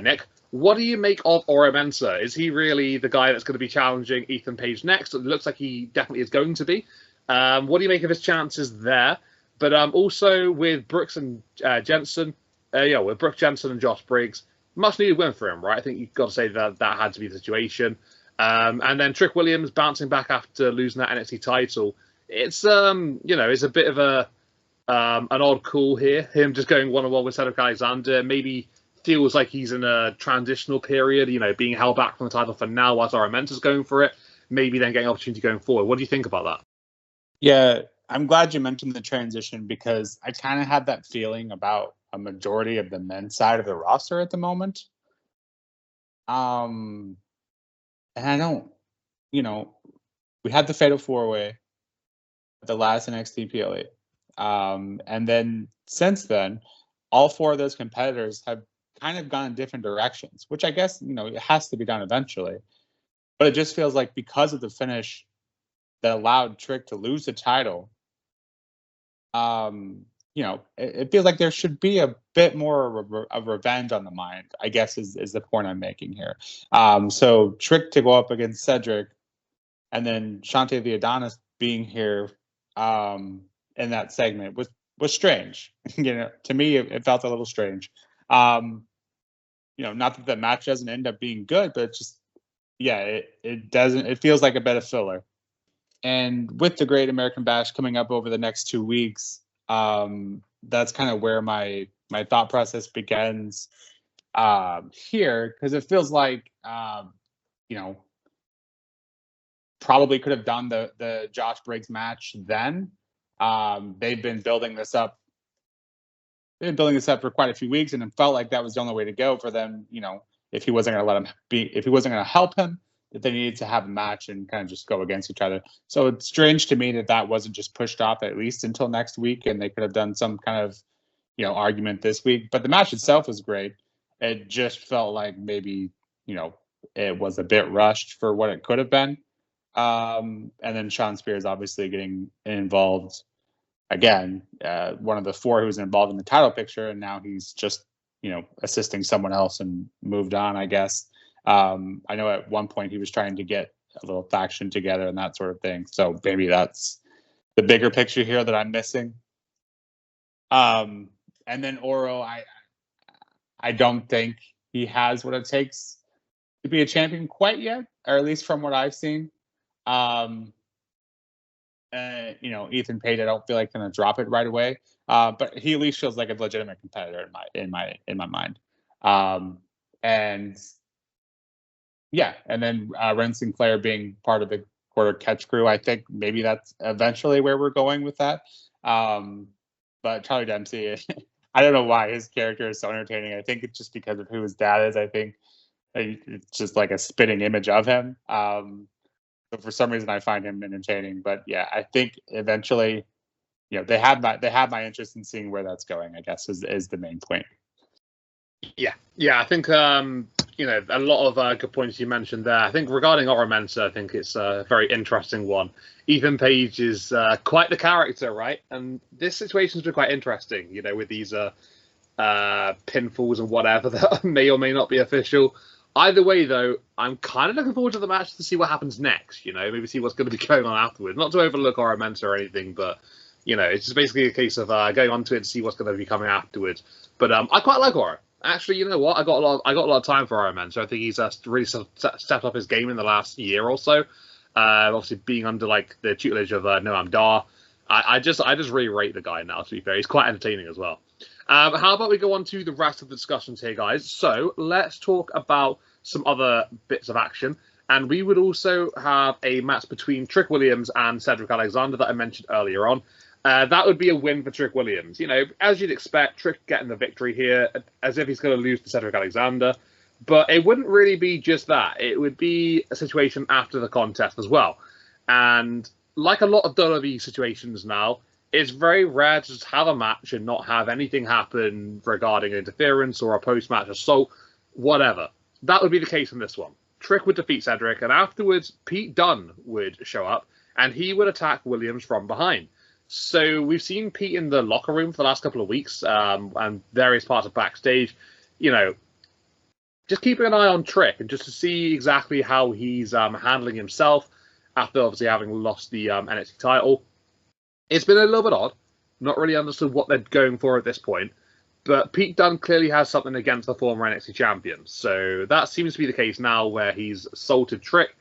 [SPEAKER 1] Nick, what do you make of Oro Mensah? Is he really the guy that's going to be challenging Ethan Page next? It looks like he definitely is going to be. What do you make of his chances there? But also with Brooks and Jensen, with Brooke Jensen and Josh Briggs, much needed win for him, right? I think you've got to say that had to be the situation. And then Trick Williams bouncing back after losing that NXT title. It's it's a bit of an odd call here. Him just going one-on-one with Cedric Alexander maybe feels like he's in a transitional period, being held back from the title for now whilst Oro Mensah's going for it. Maybe then getting an opportunity going forward. What do you think about that?
[SPEAKER 2] Yeah, I'm glad you mentioned the transition because I kind of had that feeling about a majority of the men's side of the roster at the moment. And I don't, we had the Fatal 4-Way at the last NXT PLE. And then since then, all four of those competitors have kind of gone in different directions, which I guess, it has to be done eventually. But it just feels like because of the finish that allowed Trick to lose the title, it feels like there should be a bit more of revenge on the mind, I guess is the point I'm making here. So Trick to go up against Cedric and then Shante the Adonis being here in that segment was strange. To me, it felt a little strange. Not that the match doesn't end up being good, but it's just, it feels like a bit of filler. And with the Great American Bash coming up over the next 2 weeks, that's kind of where my thought process begins here, because it feels like probably could have done the Josh Briggs match then. They've been building this up. They've been building this up for quite a few weeks, and it felt like that was the only way to go for them. If he wasn't going to let him be, if he wasn't going to help him, that they needed to have a match and kind of just go against each other. So it's strange to me that wasn't just pushed off at least until next week, and they could have done some kind of, argument this week. But the match itself was great. It just felt like maybe, it was a bit rushed for what it could have been. And then Sean Spears obviously getting involved again, one of the four who was involved in the title picture, and now he's just, assisting someone else and moved on, I guess. I know at one point he was trying to get a little faction together and that sort of thing. So maybe that's the bigger picture here that I'm missing. And then Oro, I don't think he has what it takes to be a champion quite yet, or at least from what I've seen. Ethan Page, I don't feel like going to drop it right away, but he at least feels like a legitimate competitor in my mind. And then Ren Sinclair being part of the quarter catch crew, I think maybe that's eventually where we're going with that. But Charlie Dempsey, I don't know why his character is so entertaining. I think it's just because of who his dad is. I think it's just like a spitting image of him. So for some reason, I find him entertaining. But yeah, I think eventually, they have my interest in seeing where that's going, I guess, is the main point.
[SPEAKER 1] Yeah, I think a lot of good points you mentioned there. I think regarding Oro Mensah, I think it's a very interesting one. Ethan Page is quite the character, right? And this situation's been quite interesting, with these pinfalls and whatever that may or may not be official. Either way, though, I'm kind of looking forward to the match to see what happens next. Maybe see what's going to be going on afterwards. Not to overlook Oro Mensah or anything, but it's just basically a case of going on to it to see what's going to be coming afterwards. But I quite like Oro. Actually, you know what? I got a lot of time for Oro Mensah. I think he's really stepped up his game in the last year or so. Obviously, being under the tutelage of Noam Dar, I just really rate the guy now. To be fair, he's quite entertaining as well. How about we go on to the rest of the discussions here, guys? So let's talk about some other bits of action. And we would also have a match between Trick Williams and Cedric Alexander that I mentioned earlier on. That would be a win for Trick Williams. As you'd expect, Trick getting the victory here, as if he's going to lose to Cedric Alexander. But it wouldn't really be just that. It would be a situation after the contest as well. And like a lot of WWE situations now, it's very rare to just have a match and not have anything happen regarding interference or a post-match assault, whatever. That would be the case in this one. Trick would defeat Cedric, and afterwards, Pete Dunne would show up, and he would attack Williams from behind. So we've seen Pete in the locker room for the last couple of weeks and various parts of backstage, just keeping an eye on Trick and just to see exactly how he's handling himself after obviously having lost the NXT title. It's been a little bit odd. Not really understood what they're going for at this point. But Pete Dunne clearly has something against the former NXT champion. So that seems to be the case now where he's assaulted Trick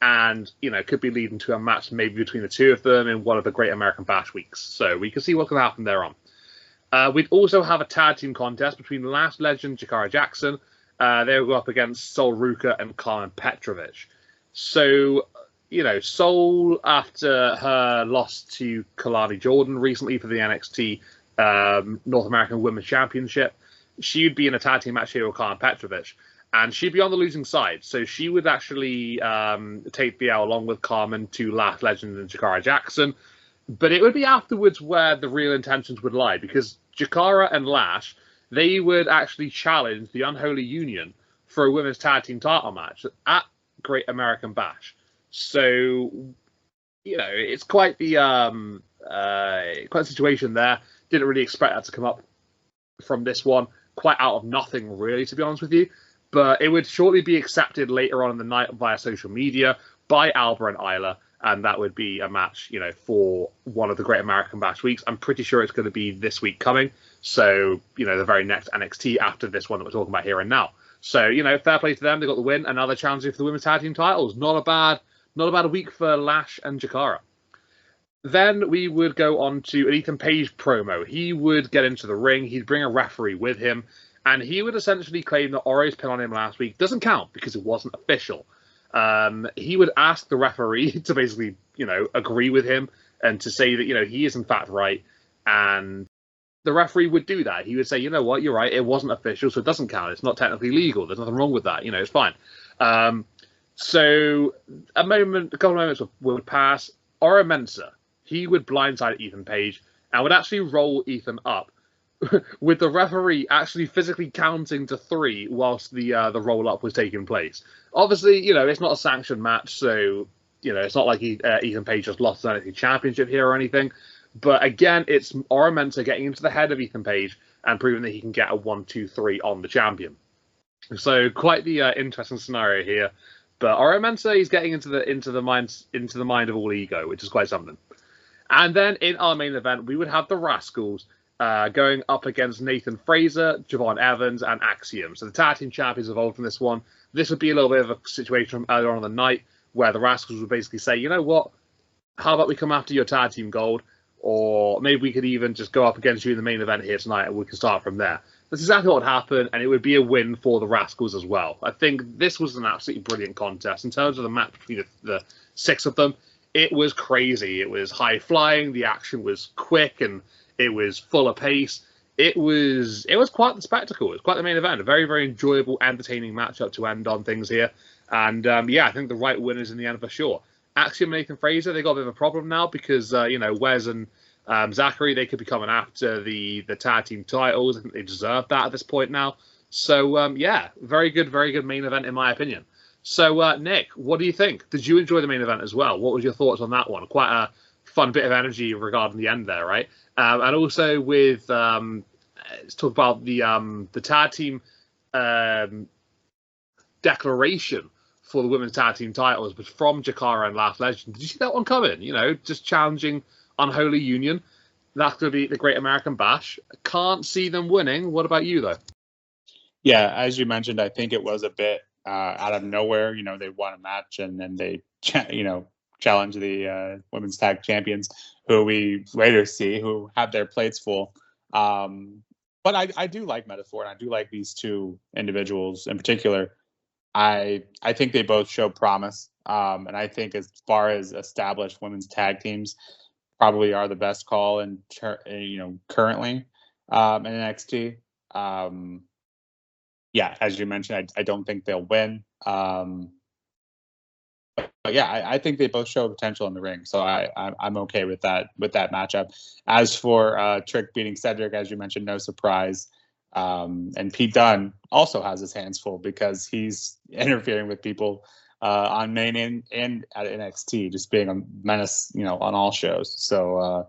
[SPEAKER 1] and, could be leading to a match maybe between the two of them in one of the Great American Bash weeks. So we can see what's going to happen there on. We'd also have a tag team contest between Last Legend, Jakara Jackson. They will go up against Sol Ruka and Carmen Petrovic. So, Sol, after her loss to Kalani Jordan recently for the NXT North American Women's Championship, she would be in a tag team match here with Carmen Petrovic. And she'd be on the losing side. So she would actually take the L along with Carmen to Last Legend and Jakara Jackson. But it would be afterwards where the real intentions would lie, because Jakara and Lash, they would actually challenge the Unholy Union for a women's tag team title match at Great American Bash. So, it's quite the quite a situation there. Didn't really expect that to come up from this one. Quite out of nothing, really, to be honest with you. But it would shortly be accepted later on in the night via social media by Alba and Isla. And that would be a match, for one of the Great American Bash weeks. I'm pretty sure it's going to be this week coming. So, the very next NXT after this one that we're talking about here and now. So, fair play to them. They got the win. Another challenge for the women's tag team titles. Not a bad week for Lash and Jakara. Then we would go on to an Ethan Page promo. He would get into the ring. He'd bring a referee with him. And he would essentially claim that Oro's pin on him last week doesn't count because it wasn't official. He would ask the referee to basically, agree with him and to say that, he is in fact right. And the referee would do that. He would say, you know what, you're right. It wasn't official, so it doesn't count. It's not technically legal. There's nothing wrong with that. It's fine. So a couple of moments would pass. Oro Mensah, he would blindside Ethan Page and would actually roll Ethan up with the referee actually physically counting to 3 whilst the roll up was taking place. Obviously, it's not a sanctioned match, so it's not like Ethan Page just lost the NXT Championship here or anything. But again, it's Oro Mensah getting into the head of Ethan Page and proving that he can get a 1, 2, 3 on the champion. So quite the interesting scenario here. But Oro Mensah is getting into the mind of all ego, which is quite something. And then in our main event, we would have the Rascals going up against Nathan Fraser, Javon Evans, and Axiom. So the tag team champions involved in this one. This would be a little bit of a situation from earlier on in the night where the Rascals would basically say, you know what, how about we come after your tag team gold? Or maybe we could even just go up against you in the main event here tonight and we can start from there. That's exactly what happened, and it would be a win for the Rascals as well. I think this was an absolutely brilliant contest. In terms of the match between the six of them, it was crazy. It was high flying, the action was quick, and it was full of pace. It was quite the spectacle. It was quite the main event. A very, very enjoyable, entertaining matchup to end on things here. And I think the right winners in the end for sure. Axiom and Nathan Fraser, they got a bit of a problem now because, Wes and Zachary, they could be coming after the tag team titles. I think they deserve that at this point now. So, very good main event in my opinion. So, Nick, what do you think? Did you enjoy the main event as well? What was your thoughts on that one? Quite a fun bit of energy regarding the end there, right? And also with, let's talk about the tag team declaration for the women's tag team titles, but from Jakara and Laugh Legend. Did you see that one coming? Just challenging Unholy Union. That's going to be the Great American Bash. Can't see them winning. What about you, though?
[SPEAKER 2] Yeah, as you mentioned, I think it was a bit out of nowhere. They won a match and then they, challenge the women's tag champions, who we later see who have their plates full. But I do like Metaphor, and I do like these two individuals in particular. I think they both show promise, and I think as far as established women's tag teams, probably are the best call in currently in NXT. As you mentioned, I don't think they'll win. But I think they both show potential in the ring, so I'm okay with that matchup. As for Trick beating Cedric, as you mentioned, no surprise. And Pete Dunne also has his hands full because he's interfering with people on main and at NXT, just being a menace, on all shows. So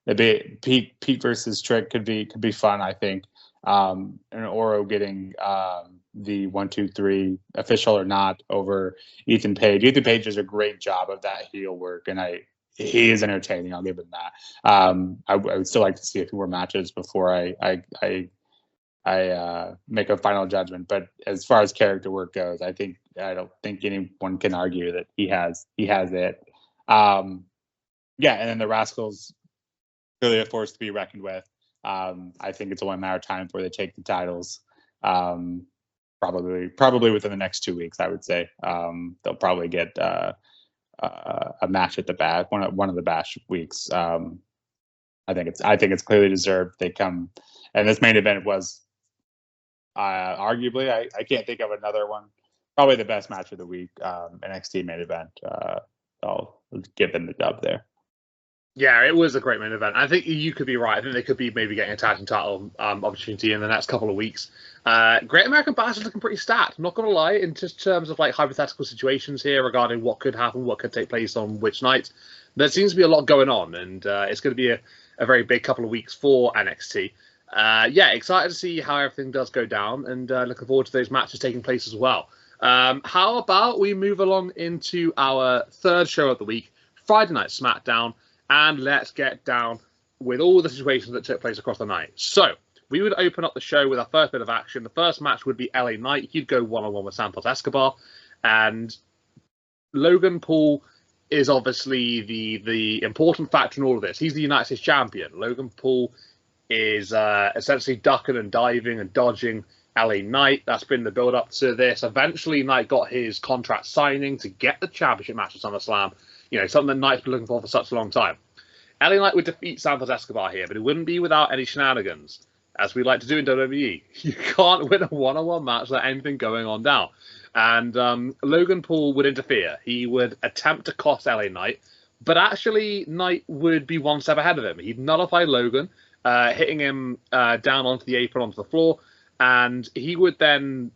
[SPEAKER 2] Pete versus Trick could be fun, I think. And Oro getting the 1, 2, 3 official or not over Ethan Page. Ethan Page does a great job of that heel work, and he is entertaining. I'll give him that. I would still like to see a few more matches before I make a final judgment. But as far as character work goes, I don't think anyone can argue that he has it. And then the Rascals, clearly a force to be reckoned with. I think it's only a matter of time before they take the titles. Probably within the next 2 weeks, I would say. They'll probably get a match at the bash, one of the bash weeks. I think it's clearly deserved. They come, and this main event was arguably, I can't think of another one. Probably the best match of the week, NXT main event. I'll give them the dub there.
[SPEAKER 1] Yeah, it was a great main event. I think you could be right. I think they could be maybe getting a tag team title opportunity in the next couple of weeks. Great American Bash is looking pretty stacked. I'm not going to lie, in just terms of like hypothetical situations here regarding what could happen, what could take place on which night. There seems to be a lot going on, and it's going to be a very big couple of weeks for NXT. Excited to see how everything does go down, and looking forward to those matches taking place as well. How about we move along into our third show of the week, Friday Night SmackDown, and let's get down with all the situations that took place across the night. So we would open up the show with our first bit of action. The first match would be LA Knight. He'd go one-on-one with Santos Escobar, and Logan Paul is obviously the important factor in all of this. He's the United States champion. Logan Paul is essentially ducking and diving and dodging LA Knight. That's been the build-up to this. Eventually, Knight got his contract signing to get the championship match at SummerSlam. Something that Knight's been looking for such a long time. LA Knight would defeat Santos Escobar here, but it wouldn't be without any shenanigans, as we like to do in WWE. You can't win a one-on-one match without anything going on down. And Logan Paul would interfere. He would attempt to cost LA Knight, but actually Knight would be one step ahead of him. He'd nullify Logan, hitting him down onto the apron, onto the floor, and he would then,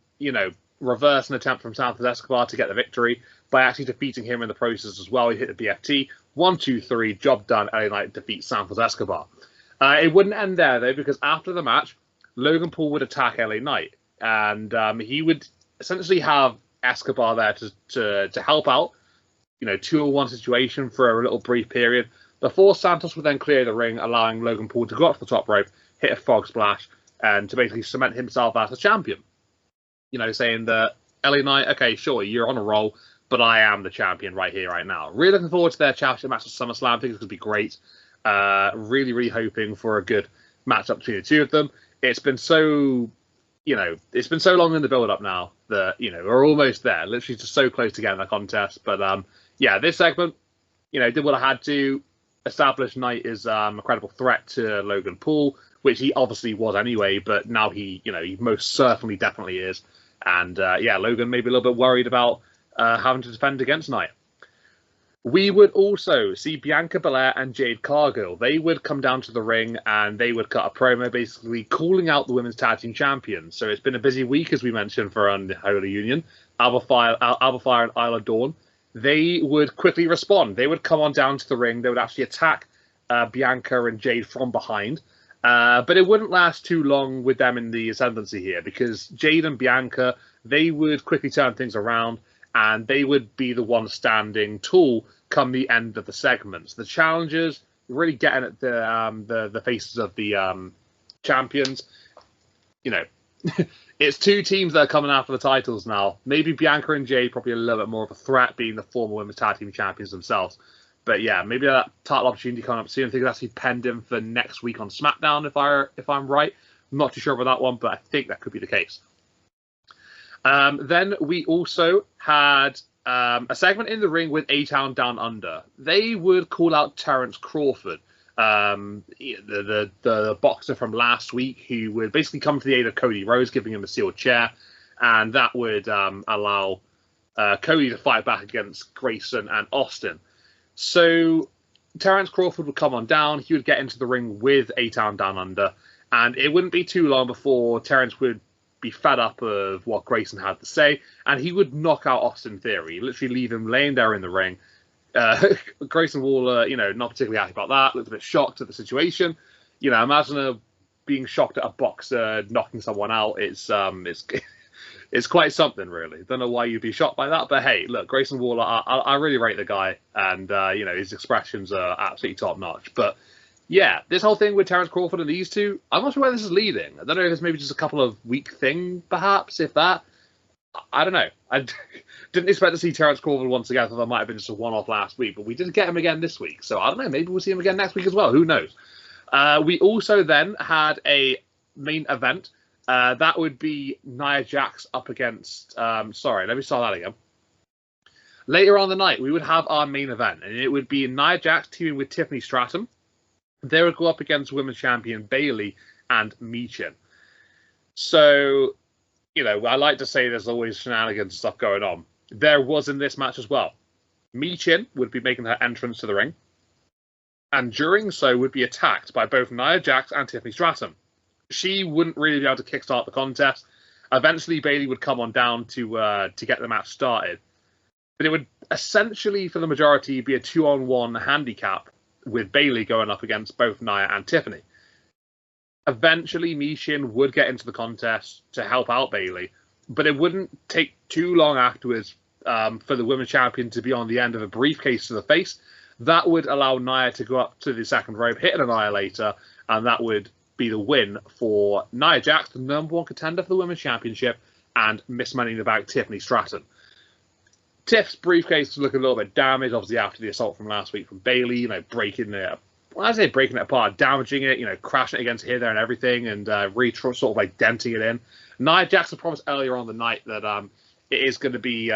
[SPEAKER 1] reverse an attempt from Santos Escobar to get the victory by actually defeating him in the process as well. He hit the BFT. 1, 2, 3, job done. LA Knight defeats Santos Escobar. It wouldn't end there, though, because after the match, Logan Paul would attack LA Knight. and he would essentially have Escobar there to help out, 2-on-1 situation for a little brief period before Santos would then clear the ring, allowing Logan Paul to go up to the top rope, hit a frog splash, and to basically cement himself as a champion. Saying that LA Knight, okay, sure, you're on a roll, but I am the champion right here, right now. Really looking forward to their championship match at SummerSlam. I think it's going to be great. Really, really hoping for a good matchup between the two of them. It's been so long in the build-up now that, we're almost there. Literally just so close to getting that contest. But, this segment, did what I had to. Establish Knight as a credible threat to Logan Paul, which he obviously was anyway, but now he most certainly definitely is. And, Logan may be a little bit worried about having to defend against Knight. We would also see Bianca Belair and Jade Cargill. They would come down to the ring and they would cut a promo basically calling out the Women's Tag Team Champions. So it's been a busy week, as we mentioned, for Unholy Union. Alba Fire and Isla Dawn. They would quickly respond. They would come on down to the ring. They would actually attack Bianca and Jade from behind. But it wouldn't last too long with them in the ascendancy here, because Jade and Bianca, they would quickly turn things around and they would be the one standing tall come the end of the segments. The challengers really getting at the faces of the champions. It's two teams that are coming after the titles now. Maybe Bianca and Jade probably a little bit more of a threat, being the former Women's Tag Team Champions themselves. But yeah, maybe that title opportunity coming up soon. I think it's actually penned in for next week on SmackDown, if I'm right. I'm not too sure about that one, but I think that could be the case. Then we also had a segment in the ring with A-Town Down Under. They would call out Terrence Crawford, the boxer from last week, who would basically come to the aid of Cody Rhodes, giving him a sealed chair, and that would allow Cody to fight back against Grayson and Austin. So Terrence Crawford would come on down. He would get into the ring with A-Town Down Under, and it wouldn't be too long before Terrence would be fed up of what Grayson had to say, and he would knock out Austin Theory, literally leave him laying there in the ring. Grayson Waller, not particularly happy about that, looked a bit shocked at the situation. Imagine being shocked at a boxer knocking someone out. It's quite something, really. Don't know why you'd be shocked by that, but hey, look, Grayson Waller, I really rate the guy, and his expressions are absolutely top notch. But yeah, this whole thing with Terrence Crawford and these two, I'm not sure where this is leading. I don't know if it's maybe just a couple of week thing, perhaps, if that. I don't know. I didn't expect to see Terrence Crawford once again. I thought that might have been just a one-off last week, but we did get him again this week. So I don't know. Maybe we'll see him again next week as well. Who knows? We also then had a main event. That would be Nia Jax up against... sorry, let me start that again. Later on the night, we would have our main event, and it would be Nia Jax teaming with Tiffany Stratton. They would go up against Women's Champion Bayley and Michin. So, I like to say there's always shenanigans and stuff going on. There was in this match as well. Michin would be making her entrance to the ring, and during so would be attacked by both Nia Jax and Tiffany Stratton. She wouldn't really be able to kickstart the contest. Eventually, Bayley would come on down to get the match started. But it would essentially, for the majority, be a 2-on-1 handicap, with Bayley going up against both Nia and Tiffany. Eventually, Michin would get into the contest to help out Bayley, but it wouldn't take too long afterwards for the Women's Champion to be on the end of a briefcase to the face. That would allow Nia to go up to the second rope, hit an Annihilator, and that would be the win for Nia Jax, the number one contender for the Women's Championship, and Miss Money in the Bank, Tiffany Stratton. Tiff's briefcase was looking a little bit damaged, obviously after the assault from last week from Bayley, breaking it. When I say breaking it apart, damaging it, crashing it against here, there, and everything, and really sort of denting it in. Nia Jax promised earlier on the night that it is going to be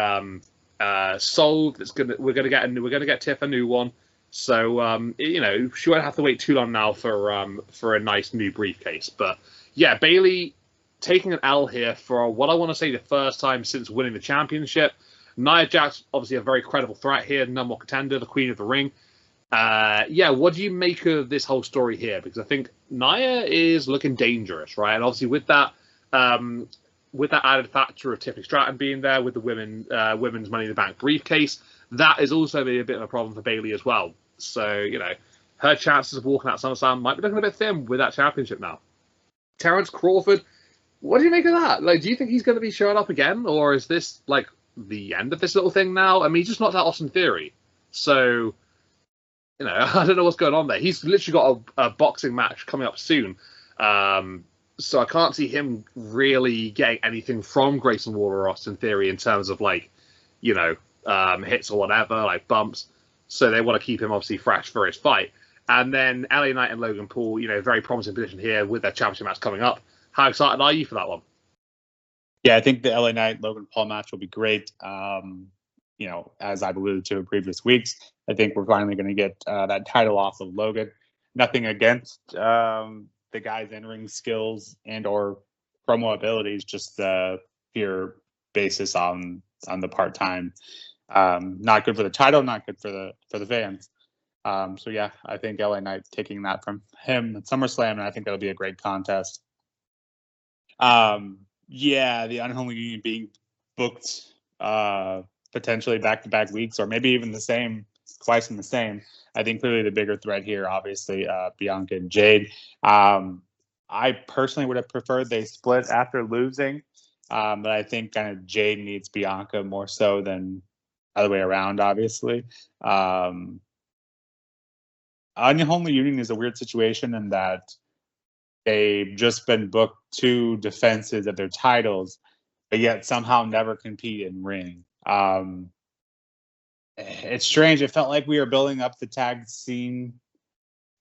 [SPEAKER 1] solved. We're going to get Tiff a new one. So she won't have to wait too long now for a nice new briefcase. But yeah, Bayley taking an L here for what I want to say the first time since winning the championship. Nia Jax, obviously a very credible threat here, number one contender, the queen of the ring. What do you make of this whole story here? Because I think Nia is looking dangerous, right? And obviously with that added factor of Tiffany Stratton being there with the women's Money in the Bank briefcase, that is also a bit of a problem for Bayley as well. So, her chances of walking out SummerSlam might be looking a bit thin with that championship now. Terrence Crawford, What do you make of that? Like, do you think he's going to be showing up again, or is this like the end of this little thing now? I mean, he just knocked out Austin Theory, so I don't know what's going on there. He's literally got a boxing match coming up soon, so I can't see him really getting anything from Grayson Waller or Austin Theory in terms of like, hits or whatever, like bumps. So they want to keep him obviously fresh for his fight. And then LA Knight and Logan Paul, very promising position here with their championship match coming up. How excited are you for that one?
[SPEAKER 2] Yeah, I think the LA Knight Logan Paul match will be great. As I've alluded to in previous weeks, I think we're finally going to get that title off of Logan. Nothing against the guy's in-ring skills and or promo abilities, just the pure basis on the part-time. Not good for the title, not good for the fans. So yeah, I think LA Knight taking that from him at SummerSlam, and I think that'll be a great contest. The Unholy Union being booked potentially back-to-back weeks, or maybe even twice in the same. I think clearly the bigger threat here, obviously, Bianca and Jade. I personally would have preferred they split after losing, but I think kind of Jade needs Bianca more so than other way around, obviously. Unholy Union is a weird situation in that they've just been booked 2 defenses of their titles, but yet somehow never compete in ring. It's strange. It felt like we were building up the tag scene,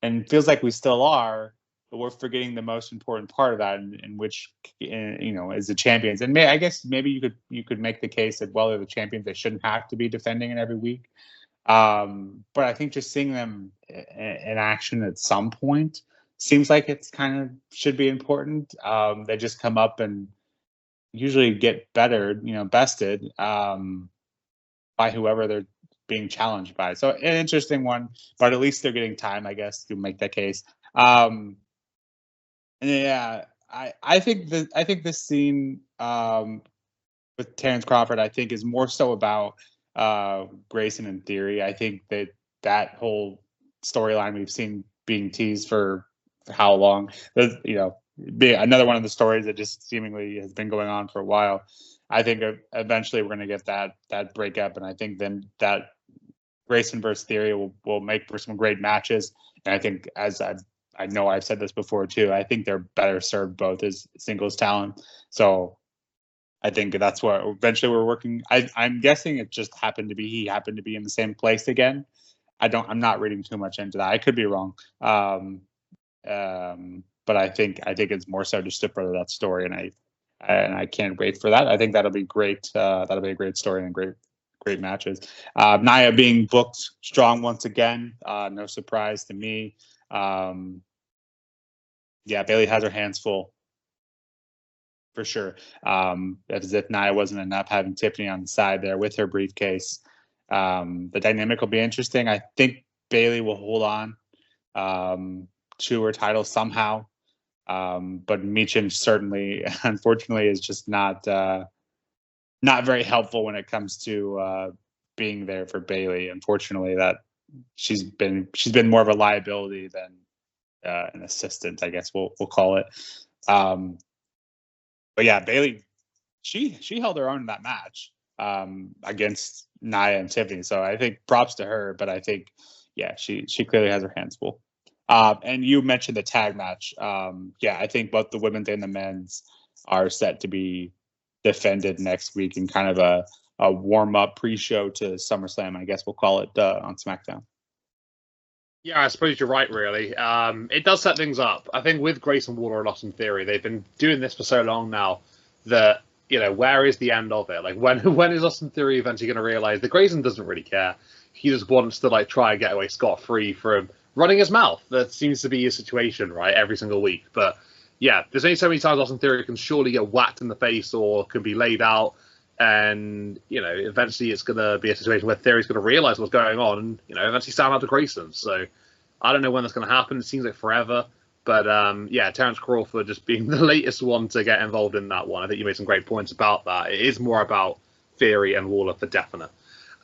[SPEAKER 2] and feels like we still are, but we're forgetting the most important part of that, in which is the champions. And I guess maybe you could make the case that while they're the champions, they shouldn't have to be defending it every week. But I think just seeing them in action at some point seems like it's kind of should be important. They just come up and usually get bested by whoever they're being challenged by. So an interesting one, but at least they're getting time, I guess, to make that case. I think this scene with Terrence Crawford, I think, is more so about Grayson and Theory. I think that whole storyline we've seen being teased for how long, be another one of the stories that just seemingly has been going on for a while. I think eventually we're going to get that breakup, and I think then that Grayson versus Theory will make for some great matches. And I think, as I know I've said this before too, I think they're better served both as singles talent. So I think that's what eventually we're working. I'm guessing it just happened to be he happened to be in the same place again. I'm not reading too much into that. I could be wrong. But I think it's more so just to further that story, and I can't wait for that. I think that'll be great. That'll be a great story and great matches. Nia being booked strong once again. No surprise to me. Bailey has her hands full for sure. As if Nia wasn't enough, having Tiffany on the side there with her briefcase. The dynamic will be interesting. I think Bailey will hold on to her title somehow. But Meechin certainly, unfortunately, is just not very helpful when it comes to being there for Bailey. Unfortunately, that she's been more of a liability than an assistant, I guess we'll call it. But yeah, Bailey, she held her own in that match against Nia and Tiffany. So I think props to her. But I think, she clearly has her hands full. And you mentioned the tag match. I think both the women's and the men's are set to be defended next week in kind of a warm-up pre-show to SummerSlam, I guess we'll call it, on SmackDown.
[SPEAKER 1] Yeah, I suppose you're right, really. It does set things up. I think with Grayson Waller and Austin Theory, they've been doing this for so long now that, where is the end of it? Like, when is Austin Theory eventually going to realize that Grayson doesn't really care? He just wants to, try and get away scot-free from running his mouth. That seems to be his situation, right, every single week. But, yeah, there's only so many times Austin Theory can surely get whacked in the face or can be laid out. And, eventually it's going to be a situation where Theory's going to realize what's going on and, eventually stand out to Grayson. So I don't know when that's going to happen. It seems like forever. But, Terrence Crawford just being the latest one to get involved in that one. I think you made some great points about that. It is more about Theory and Waller for definite.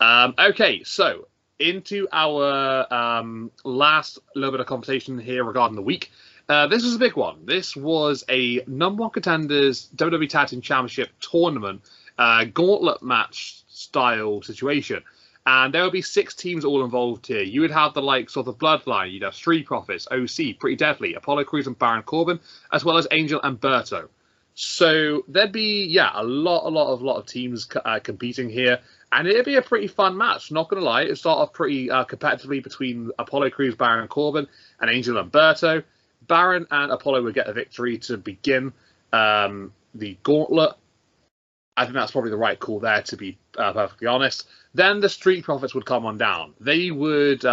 [SPEAKER 1] Okay, so into our last little bit of conversation here regarding the week. This was a big one. This was a number one contenders WWE Tag Team Championship tournament, gauntlet match style situation. And there would be 6 teams all involved here. You would have the likes of the Bloodline. You'd have Street Profits, OC, Pretty Deadly, Apollo Crews and Baron Corbin, as well as Angel and Berto. So there'd be, a lot of teams competing here. And it'd be a pretty fun match, not going to lie. It'd start off pretty competitively between Apollo Crews, Baron Corbin, and Angel and Berto. Baron and Apollo would get the victory to begin the gauntlet. I think that's probably the right call there, to be perfectly honest. Then the Street Profits would come on down. They would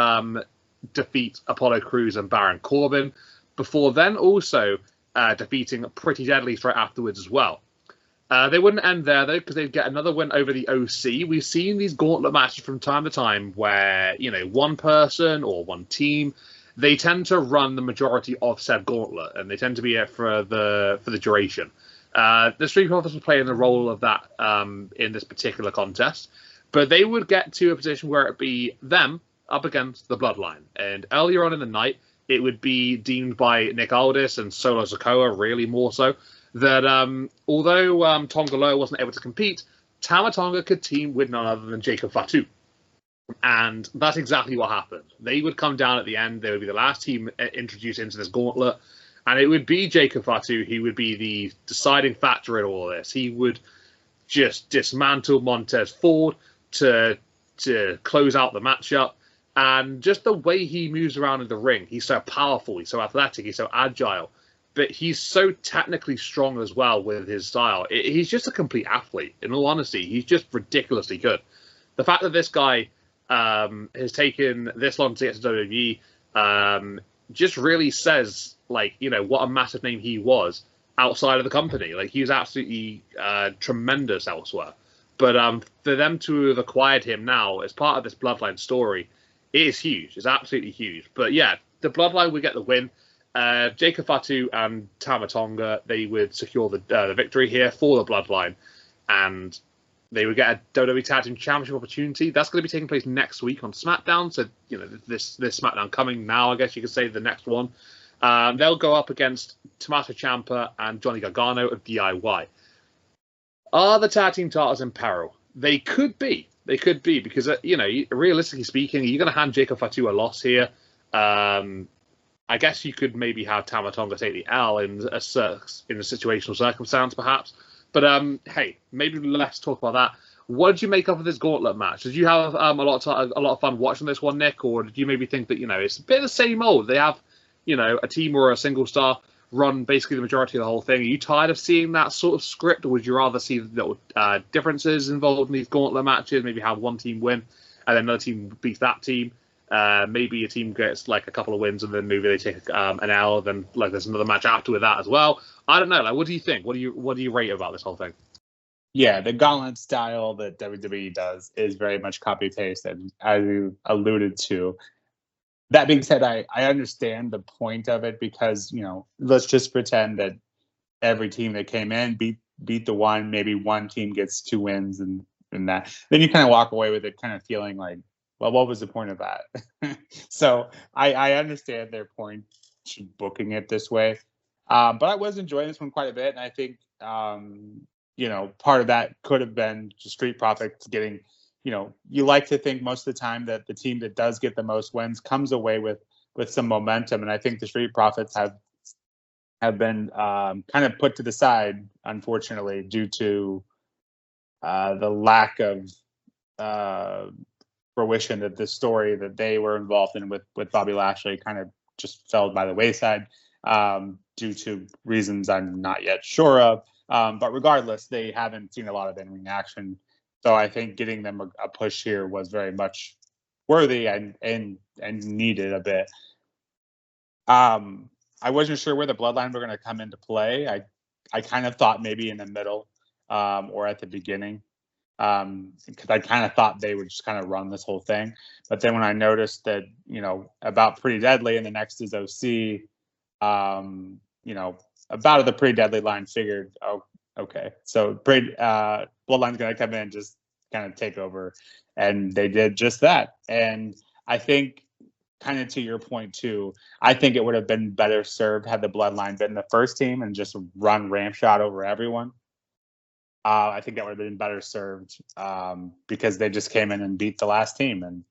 [SPEAKER 1] defeat Apollo Crews and Baron Corbin, before then also defeating Pretty Deadly straight afterwards as well. They wouldn't end there, though, because they'd get another win over the OC. We've seen these gauntlet matches from time to time where, one person or one team, they tend to run the majority of said gauntlet, and they tend to be it for the duration. The Street Profits were playing the role of that in this particular contest, but they would get to a position where it'd be them up against the Bloodline. And earlier on in the night, it would be deemed by Nick Aldis and Solo Sikoa, really more so, that although Tonga Loa wasn't able to compete, Tama Tonga could team with none other than Jacob Fatu. And that's exactly what happened. They would come down at the end. They would be the last team introduced into this gauntlet. And it would be Jacob Fatu who would be the deciding factor in all this. He would just dismantle Montez Ford to close out the matchup. And just the way he moves around in the ring, he's so powerful, he's so athletic, he's so agile. But he's so technically strong as well with his style. He's just a complete athlete. In all honesty, he's just ridiculously good. The fact that this guy has taken this long to get to WWE just really says, what a massive name he was outside of the company. He was absolutely tremendous elsewhere. But for them to have acquired him now as part of this Bloodline story, it is huge. It's absolutely huge. But yeah, the Bloodline would get the win. Jacob Fatu and Tama Tonga, they would secure the victory here for the Bloodline. And they would get a WWE Tag Team Championship opportunity. That's going to be taking place next week on SmackDown. So, this SmackDown coming now, I guess you could say, the next one. They'll go up against Tommaso Ciampa and Johnny Gargano of DIY. Are the tag team titles in peril? They could be. They could be because, realistically speaking, you're going to hand Jacob Fatu a loss here. I guess you could maybe have Tama Tonga take the L in a situational circumstance, perhaps. But hey, maybe let's talk about that. What did you make of this gauntlet match? Did you have a lot of fun watching this one, Nick, or did you maybe think that it's a bit of the same old? They have a team or a single star run basically the majority of the whole thing. Are you tired of seeing that sort of script, or would you rather see little differences involved in these gauntlet matches? Maybe have one team win and then another team beats that team. Maybe a team gets a couple of wins and then maybe they take an L. Then there's another match after with that as well. I don't know. What do you think? What do you rate about this whole thing?
[SPEAKER 2] Yeah, the gauntlet style that WWE does is very much copy paste, and as you alluded to. That being said, I understand the point of it because, let's just pretend that every team that came in beat the one, maybe one team gets 2 wins and that. Then you kind of walk away with it kind of feeling like, well, what was the point of that? So I understand their point to booking it this way. But I was enjoying this one quite a bit. And I think, part of that could have been just Street Profits getting, you like to think most of the time that the team that does get the most wins comes away with some momentum. And I think the Street Profits have been kind of put to the side, unfortunately, due to the lack of fruition of the story that they were involved in with Bobby Lashley kind of just fell by the wayside due to reasons I'm not yet sure of. But regardless, they haven't seen a lot of in-ring action. So I think getting them a push here was very much worthy and needed a bit. I wasn't sure where the Bloodline were going to come into play. I kind of thought maybe in the middle or at the beginning because I kind of thought they would just kind of run this whole thing. But then when I noticed that, about Pretty Deadly and the next is OC, about the Pretty Deadly line, figured, oh, okay. So Bloodline's going to come in and just kind of take over. And they did just that. And I think kind of to your point too, I think it would have been better served had the Bloodline been the first team and just run Ramshot over everyone. I think that would have been better served because they just came in and beat the last team and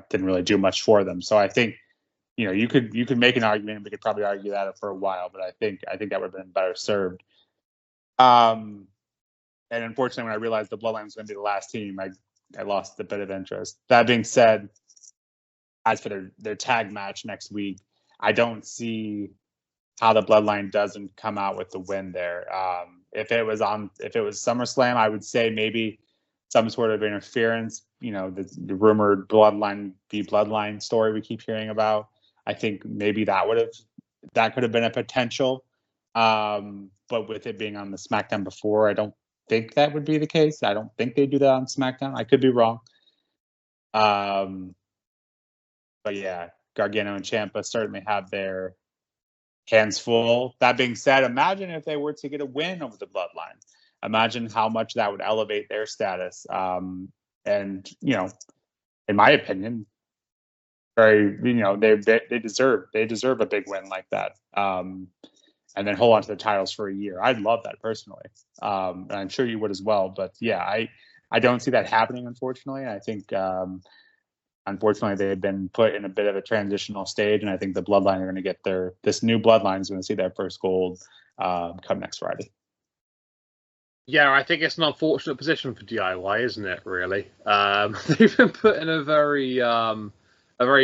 [SPEAKER 2] didn't really do much for them. So I think you could make an argument. We could probably argue that for a while, but I think that would have been better served. And unfortunately, when I realized the Bloodline was going to be the last team, I lost a bit of interest. That being said, as for their tag match next week, I don't see how the Bloodline doesn't come out with the win there. If it was SummerSlam, I would say maybe some sort of interference. The rumored Bloodline v Bloodline story we keep hearing about. I think maybe that could have been a potential. But with it being on the SmackDown before, I don't think that would be the case. I don't think they do that on SmackDown. I could be wrong. But yeah, Gargano and Ciampa certainly have their hands full. That being said, imagine if they were to get a win over the Bloodline. Imagine how much that would elevate their status. And in my opinion, they deserve a big win like that. And then hold on to the titles for a year. I'd love that personally. And I'm sure you would as well. But yeah, I don't see that happening, unfortunately. I think unfortunately, they've been put in a bit of a transitional stage, and I think the Bloodline are going to get this new Bloodline is going to see their first gold come next Friday.
[SPEAKER 1] Yeah, I think it's an unfortunate position for DIY, isn't it? Really, they've been put in a very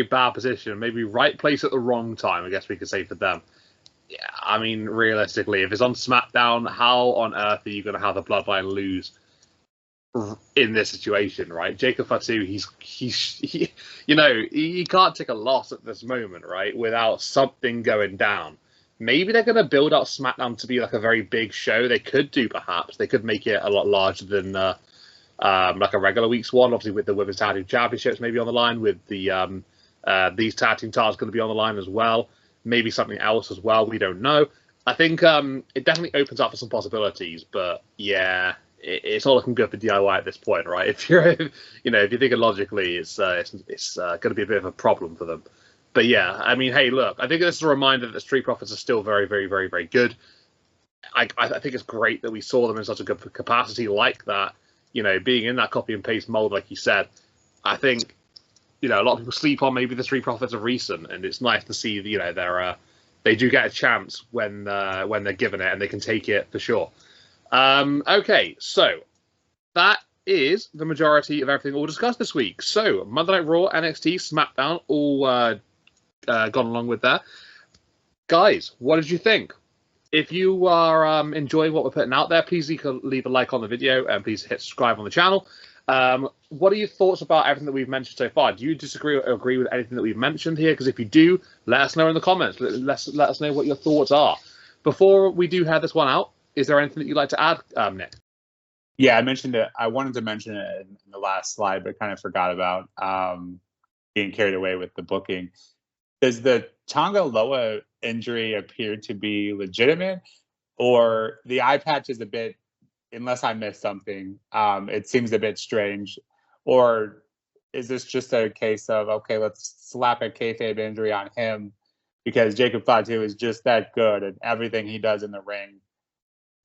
[SPEAKER 1] bad position. Maybe right place at the wrong time, I guess we could say for them. Yeah, I mean, realistically, if it's on SmackDown, how on earth are you going to have the Bloodline lose in this situation, right? Jacob Fatu, he can't take a loss at this moment, right? Without something going down. Maybe they're going to build up SmackDown to be like a very big show. They could do, perhaps. They could make it a lot larger than like a regular week's one. Obviously, with the Women's Tag Team Championships maybe on the line, with the these tag team titles going to be on the line as well. Maybe something else as well. We don't know. I think it definitely opens up for some possibilities, but yeah. It's all looking good for DIY at this point, right? If you're thinking logically, it's going to be a bit of a problem for them. But yeah, I mean, hey, look, I think this is a reminder that the Street Profits are still very, very, very, very good. I think it's great that we saw them in such a good capacity like that. Being in that copy and paste mold, like you said, I think a lot of people sleep on maybe the Street Profits of recent, and it's nice to see they do get a chance when they're given it, and they can take it for sure. Okay, so that is the majority of everything we'll discuss this week. So, Monday Night Raw, NXT, SmackDown, all gone along with that. Guys, what did you think? If you are enjoying what we're putting out there, please leave a like on the video and please hit subscribe on the channel. What are your thoughts about everything that we've mentioned so far? Do you disagree or agree with anything that we've mentioned here? Because if you do, let us know in the comments. Let us know what your thoughts are. Before we do have this one out, is there anything that you'd like to add, Nick?
[SPEAKER 2] Yeah, I mentioned it. I wanted to mention it in the last slide, but kind of forgot about being carried away with the booking. Does the Tonga Loa injury appear to be legitimate, or the eye patch is a bit, unless I missed something, it seems a bit strange, or is this just a case of, okay, let's slap a kayfabe injury on him because Jacob Fatu is just that good at everything he does in the ring?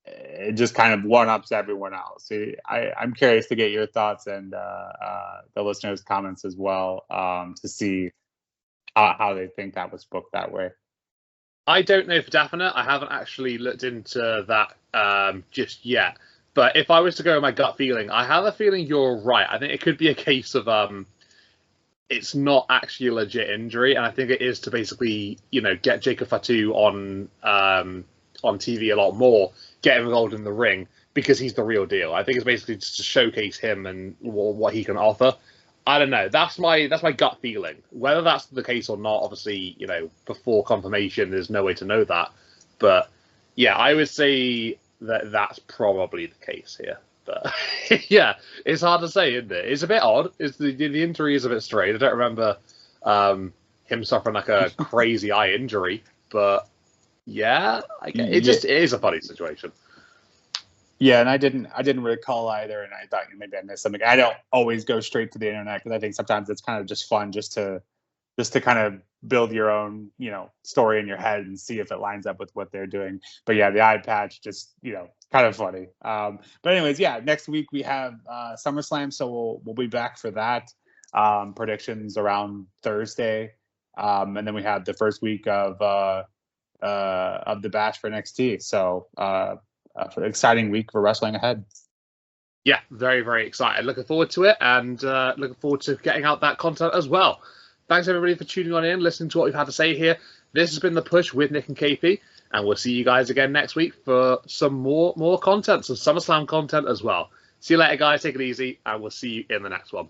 [SPEAKER 2] It just kind of one-ups everyone else. I'm curious to get your thoughts and the listeners' comments as well to see how they think that was booked that way.
[SPEAKER 1] I don't know for definite. I haven't actually looked into that just yet. But if I was to go with my gut feeling, I have a feeling you're right. I think it could be a case of it's not actually a legit injury, and I think it is to basically get Jacob Fatu on TV a lot more, get involved in the ring because he's the real deal. I think it's basically just to showcase him and what he can offer. I don't know. That's my gut feeling. Whether that's the case or not, obviously, before confirmation, there's no way to know that. But yeah, I would say that's probably the case here. But yeah, it's hard to say, isn't it? It's a bit odd. The injury is a bit strange. I don't remember him suffering like a crazy eye injury, but yeah, it is a funny situation.
[SPEAKER 2] Yeah, and I didn't recall either, and I thought maybe I missed something. I don't always go straight to the internet because I think sometimes it's kind of just fun just to just to kind of build your own, story in your head and see if it lines up with what they're doing. But yeah, the eye patch just, kind of funny. But anyways, yeah, next week we have SummerSlam, so we'll be back for that. Predictions around Thursday, and then we have the first week of the Bash for NXT. So exciting week for wrestling ahead.
[SPEAKER 1] Yeah, very, very excited. Looking forward to it, and looking forward to getting out that content as well. Thanks, everybody, for tuning on in, listening to what we've had to say here. This has been The Push with Nick and KP, and we'll see you guys again next week for some more content, some SummerSlam content as well. See you later, guys. Take it easy, and we'll see you in the next one.